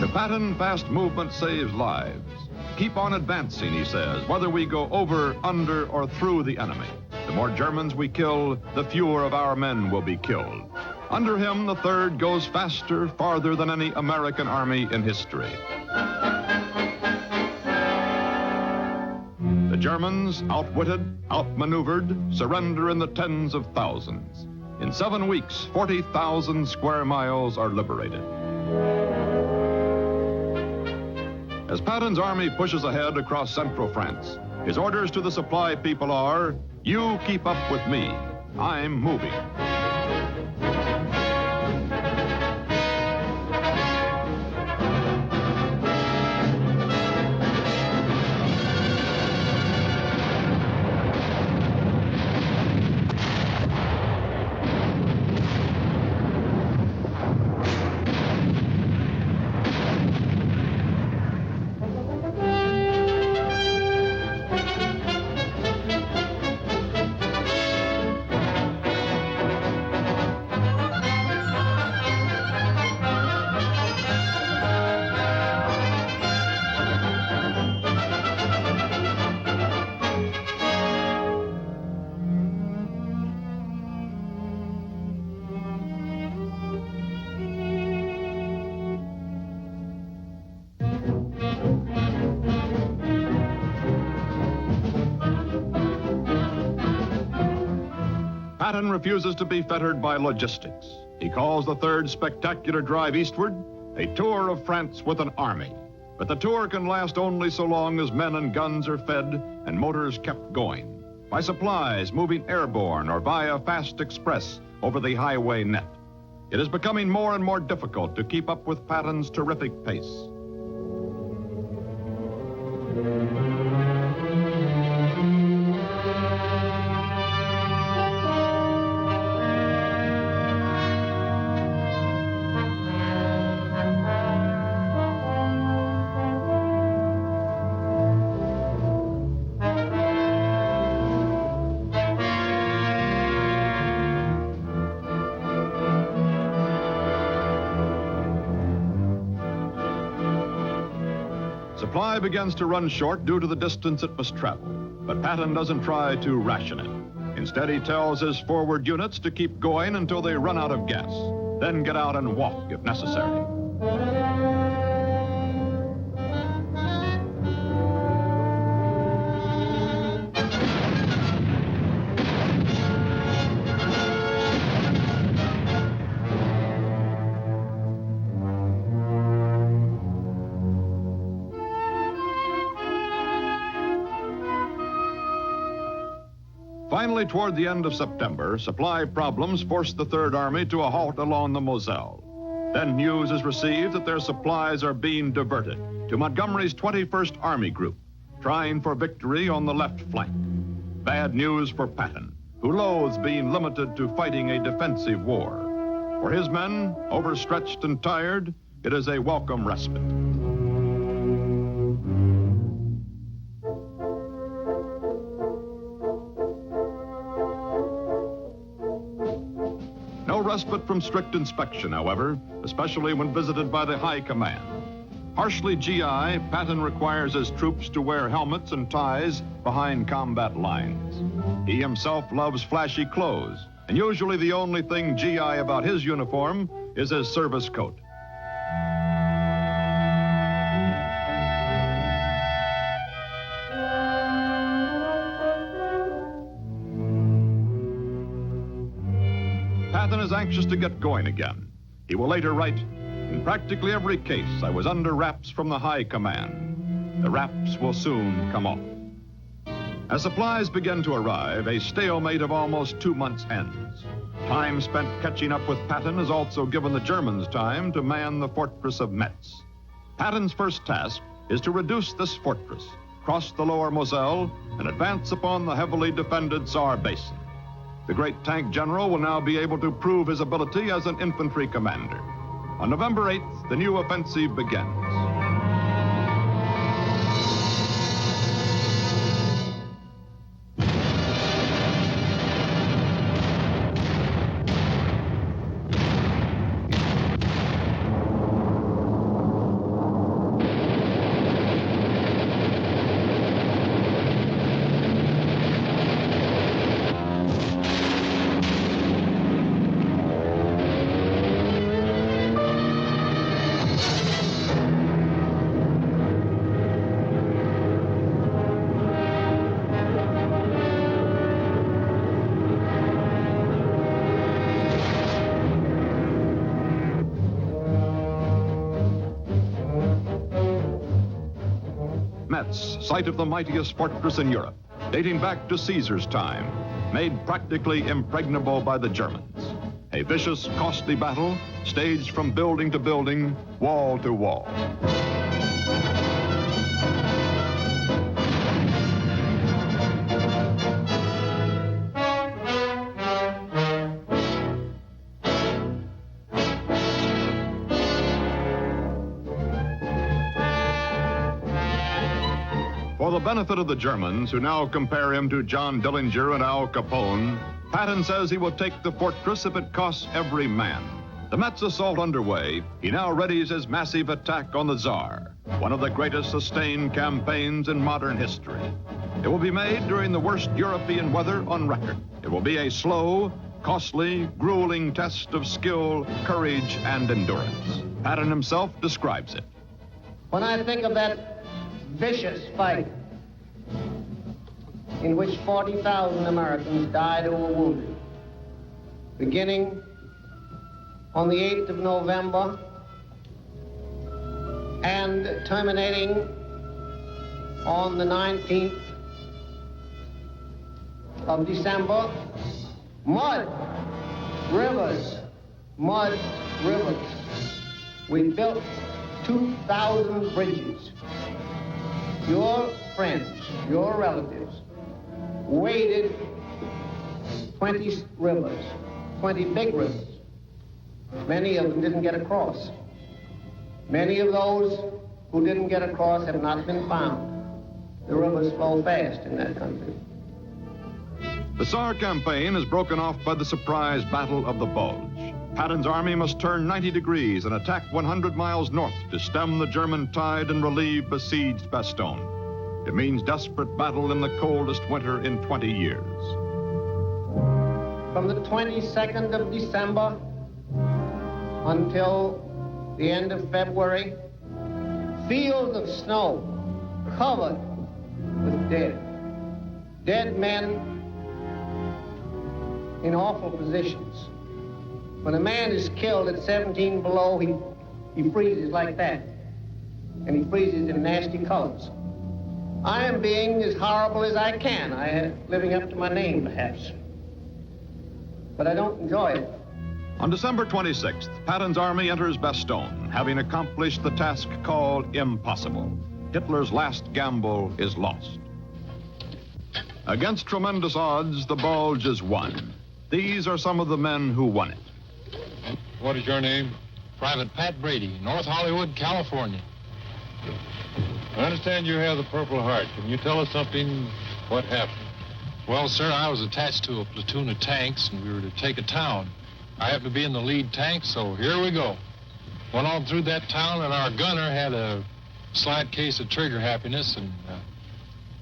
The Patton fast movement saves lives. Keep on advancing, he says, whether we go over, under, or through the enemy. The more Germans we kill, the fewer of our men will be killed. Under him, the Third goes faster, farther than any American army in history. The Germans, outwitted, outmaneuvered, surrender in the tens of thousands. In 7 weeks, 40,000 square miles are liberated. As Patton's army pushes ahead across central France, his orders to the supply people are, "You keep up with me. I'm moving." Patton refuses to be fettered by logistics. He calls the third spectacular drive eastward a tour of France with an army. But the tour can last only so long as men and guns are fed and motors kept going, by supplies moving airborne or via fast express over the highway net. It is becoming more and more difficult to keep up with Patton's terrific pace. Supply begins to run short due to the distance it must travel, but Patton doesn't try to ration it. Instead, he tells his forward units to keep going until they run out of gas, then get out and walk if necessary. Finally, toward the end of September, supply problems forced the Third Army to a halt along the Moselle. Then news is received that their supplies are being diverted to Montgomery's 21st Army Group, trying for victory on the left flank. Bad news for Patton, who loathes being limited to fighting a defensive war. For his men, overstretched and tired, it is a welcome respite. No respite from strict inspection, however, especially when visited by the high command. Harshly GI, Patton requires his troops to wear helmets and ties behind combat lines. He himself loves flashy clothes, and usually the only thing GI about his uniform is his service coat. Patton is anxious to get going again. He will later write, "In practically every case, I was under wraps from the high command. The wraps will soon come off." As supplies begin to arrive, a stalemate of almost 2 months ends. Time spent catching up with Patton has also given the Germans time to man the fortress of Metz. Patton's first task is to reduce this fortress, cross the lower Moselle, and advance upon the heavily defended Saar Basin. The great tank general will now be able to prove his ability as an infantry commander. On November 8th, the new offensive begins. Metz, site of the mightiest fortress in Europe, dating back to Caesar's time, made practically impregnable by the Germans. A vicious, costly battle, staged from building to building, wall to wall. For the benefit of the Germans, who now compare him to John Dillinger and Al Capone, Patton says he will take the fortress if it costs every man. The Metz assault underway, he now readies his massive attack on the Tsar, one of the greatest sustained campaigns in modern history. It will be made during the worst European weather on record. It will be a slow, costly, grueling test of skill, courage, and endurance. Patton himself describes it. When I think of that vicious fight in which 40,000 Americans died or were wounded, beginning on the 8th of November and terminating on the 19th of December. Mud rivers. We built 2,000 bridges. Your friends, your relatives, waded 20 rivers, 20 big rivers. Many of them didn't get across. Many of those who didn't get across have not been found. The rivers flow fast in that country. The Saar campaign is broken off by the surprise Battle of the Bulge. Patton's army must turn 90 degrees and attack 100 miles north to stem the German tide and relieve besieged Bastogne. It means desperate battle in the coldest winter in 20 years. From the 22nd of December until the end of February, fields of snow covered with dead men in awful positions. When a man is killed at 17 below, he freezes like that, and he freezes in nasty colors. I am being as horrible as I can. I am living up to my name, perhaps, but I don't enjoy it. On December 26th, Patton's army enters Bastogne, having accomplished the task called impossible. Hitler's last gamble is lost. Against tremendous odds, the Bulge is won. These are some of the men who won it. What is your name? Private Pat Brady, North Hollywood, California. I understand you have the Purple Heart. Can you tell us something? What happened? Well, sir, I was attached to a platoon of tanks, and we were to take a town. I happened to be in the lead tank, so here we go. Went on through that town, and our gunner had a slight case of trigger happiness, and,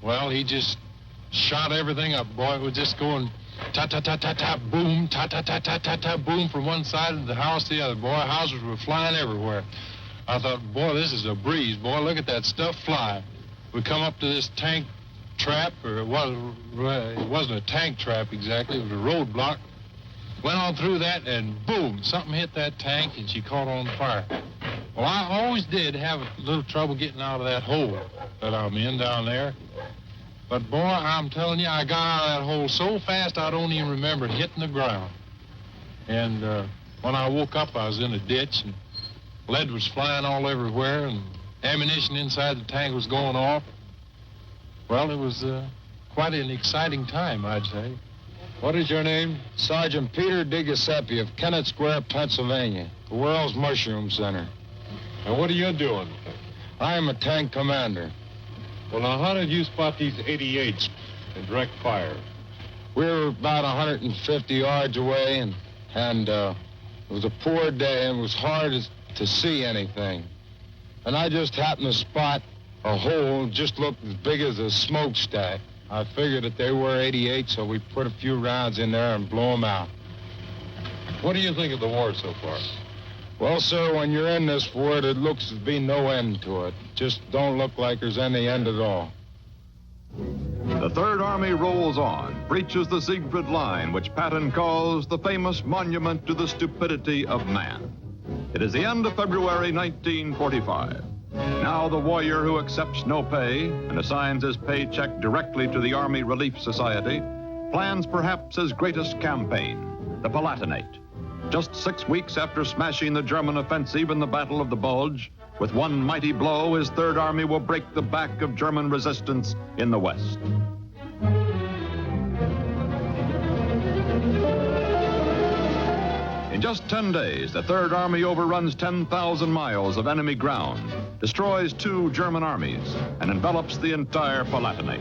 well, he just shot everything up. Boy, it was just going ta-ta-ta-ta-ta, boom, ta-ta-ta-ta-ta-ta, boom from one side of the house to the other. Boy, houses were flying everywhere. I thought, boy, this is a breeze. Boy, look at that stuff fly. We come up to this tank trap, or it wasn't a tank trap exactly, it was a roadblock. Went on through that, and boom, something hit that tank, and she caught on fire. Well, I always did have a little trouble getting out of that hole that I'm in down there. But, boy, I'm telling you, I got out of that hole so fast I don't even remember hitting the ground. And when I woke up, I was in a ditch, and lead was flying all everywhere, and ammunition inside the tank was going off. Well, it was quite an exciting time, I'd say. What is your name? Sergeant Peter DiGiuseppe of Kennett Square, Pennsylvania, the World's Mushroom Center. And what are you doing? I am a tank commander. Well, now, how did you spot these 88s in direct fire? We were about 150 yards away, and it was a poor day, and it was hard to see anything. And I just happened to spot a hole just looked as big as a smokestack. I figured that they were 88, so we put a few rounds in there and blew them out. What do you think of the war so far? Well, sir, when you're in this war, there looks to be no end to it. Just don't look like there's any end at all. The Third Army rolls on, breaches the Siegfried Line, which Patton calls the famous monument to the stupidity of man. It is the end of February 1945. Now the warrior who accepts no pay and assigns his paycheck directly to the Army Relief Society plans perhaps his greatest campaign, the Palatinate. Just 6 weeks after smashing the German offensive in the Battle of the Bulge, with one mighty blow, his Third Army will break the back of German resistance in the West. In just 10 days, the Third Army overruns 10,000 miles of enemy ground, destroys 2 German armies, and envelops the entire Palatinate.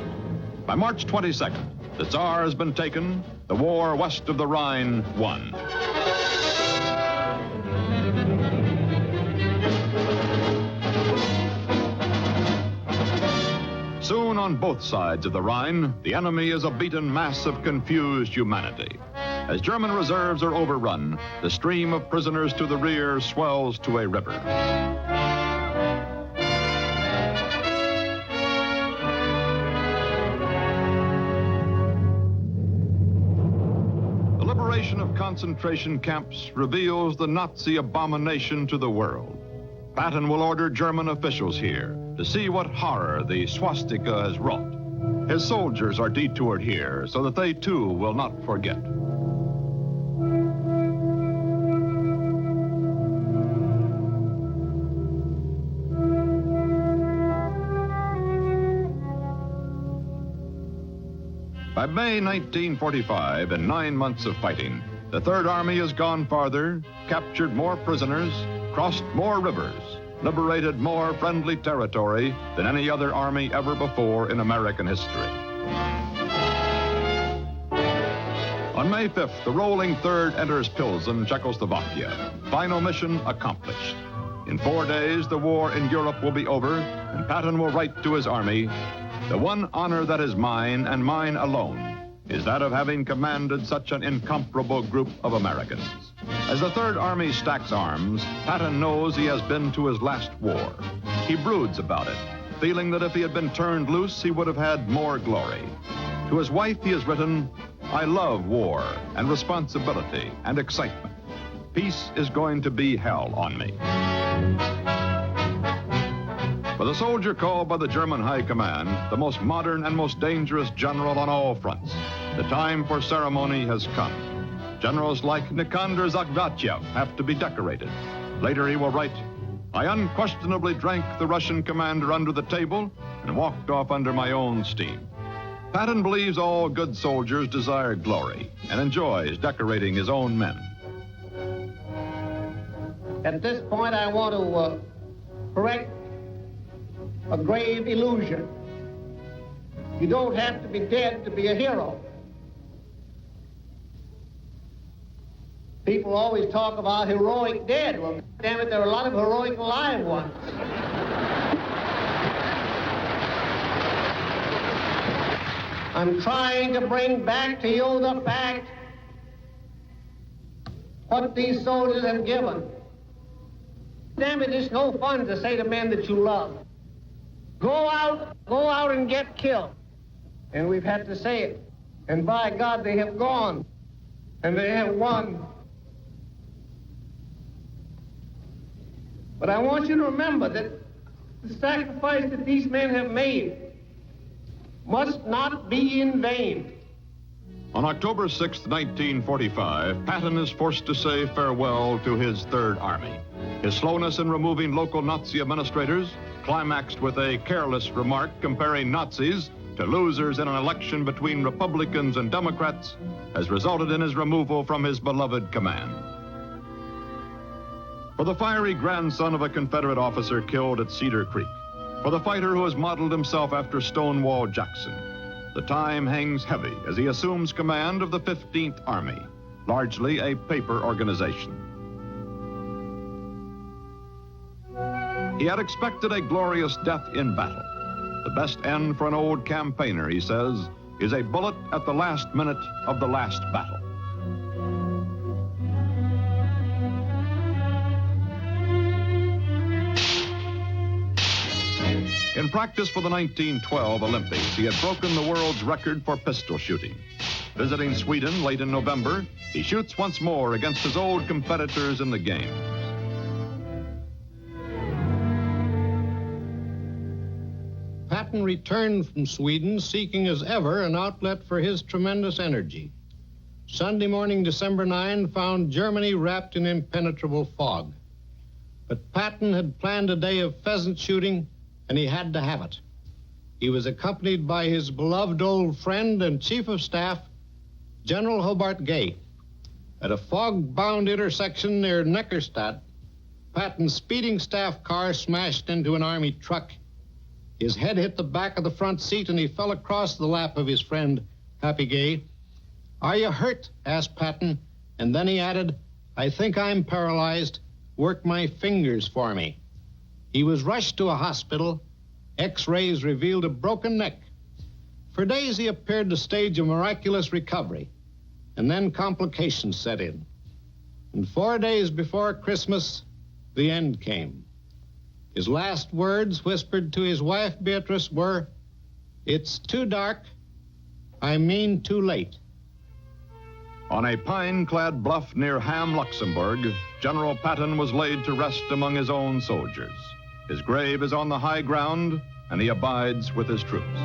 By March 22nd, the Tsar has been taken, the war west of the Rhine won. Soon on both sides of the Rhine, the enemy is a beaten mass of confused humanity. As German reserves are overrun, the stream of prisoners to the rear swells to a river. The liberation of concentration camps reveals the Nazi abomination to the world. Patton will order German officials here to see what horror the swastika has wrought. His soldiers are detoured here so that they too will not forget. By May 1945, in 9 months of fighting, the Third Army has gone farther, captured more prisoners, crossed more rivers, liberated more friendly territory than any other army ever before in American history. On May 5th, the rolling Third enters Pilsen, Czechoslovakia. Final mission accomplished. In 4 days, the war in Europe will be over, and Patton will write to his army, "The one honor that is mine, and mine alone, is that of having commanded such an incomparable group of Americans." As the Third Army stacks arms, Patton knows he has been to his last war. He broods about it, feeling that if he had been turned loose, he would have had more glory. To his wife, he has written, "I love war and responsibility and excitement. Peace is going to be hell on me." For the soldier called by the German High Command the most modern and most dangerous general on all fronts, the time for ceremony has come. Generals like Nikander Zagvachev have to be decorated. Later he will write, "I unquestionably drank the Russian commander under the table and walked off under my own steam." Patton believes all good soldiers desire glory and enjoys decorating his own men. At this point, I want to correct a grave illusion. You don't have to be dead to be a hero. People always talk about heroic dead. Well, damn it, there are a lot of heroic alive ones. I'm trying to bring back to you the fact what these soldiers have given. Damn it, it's no fun to say to men that you love, go out and get killed. And we've had to say it. And by God, they have gone. And they have won. But I want you to remember that the sacrifice that these men have made must not be in vain. On October 6, 1945, Patton is forced to say farewell to his Third Army. His slowness in removing local Nazi administrators, climaxed with a careless remark comparing Nazis to losers in an election between Republicans and Democrats, has resulted in his removal from his beloved command. For the fiery grandson of a Confederate officer killed at Cedar Creek, for the fighter who has modeled himself after Stonewall Jackson, the time hangs heavy as he assumes command of the 15th Army, largely a paper organization. He had expected a glorious death in battle. The best end for an old campaigner, he says, is a bullet at the last minute of the last battle. In practice for the 1912 Olympics, he had broken the world's record for pistol shooting. Visiting Sweden late in November, he shoots once more against his old competitors in the games. Patton returned from Sweden seeking as ever an outlet for his tremendous energy. Sunday morning, December 9, found Germany wrapped in impenetrable fog. But Patton had planned a day of pheasant shooting, and he had to have it. He was accompanied by his beloved old friend and chief of staff, General Hobart Gay. At a fog-bound intersection near Neckarstadt, Patton's speeding staff car smashed into an army truck. His head hit the back of the front seat, and he fell across the lap of his friend, Happy Gay. "Are you hurt?" asked Patton, and then he added, "I think I'm paralyzed. Work my fingers for me." He was rushed to a hospital. X-rays revealed a broken neck. For days he appeared to stage a miraculous recovery, and then complications set in. And 4 days before Christmas, the end came. His last words, whispered to his wife Beatrice, were, "It's too dark. I mean too late." On a pine-clad bluff near Ham, Luxembourg, General Patton was laid to rest among his own soldiers. His grave is on the high ground, and he abides with his troops.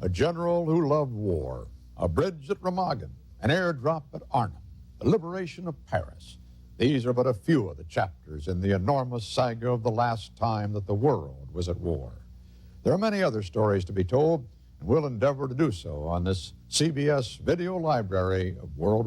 A general who loved war, a bridge at Remagen, an airdrop at Arnhem, the liberation of Paris. These are but a few of the chapters in the enormous saga of the last time that the world was at war. There are many other stories to be told, and we'll endeavor to do so on this CBS video library of World War.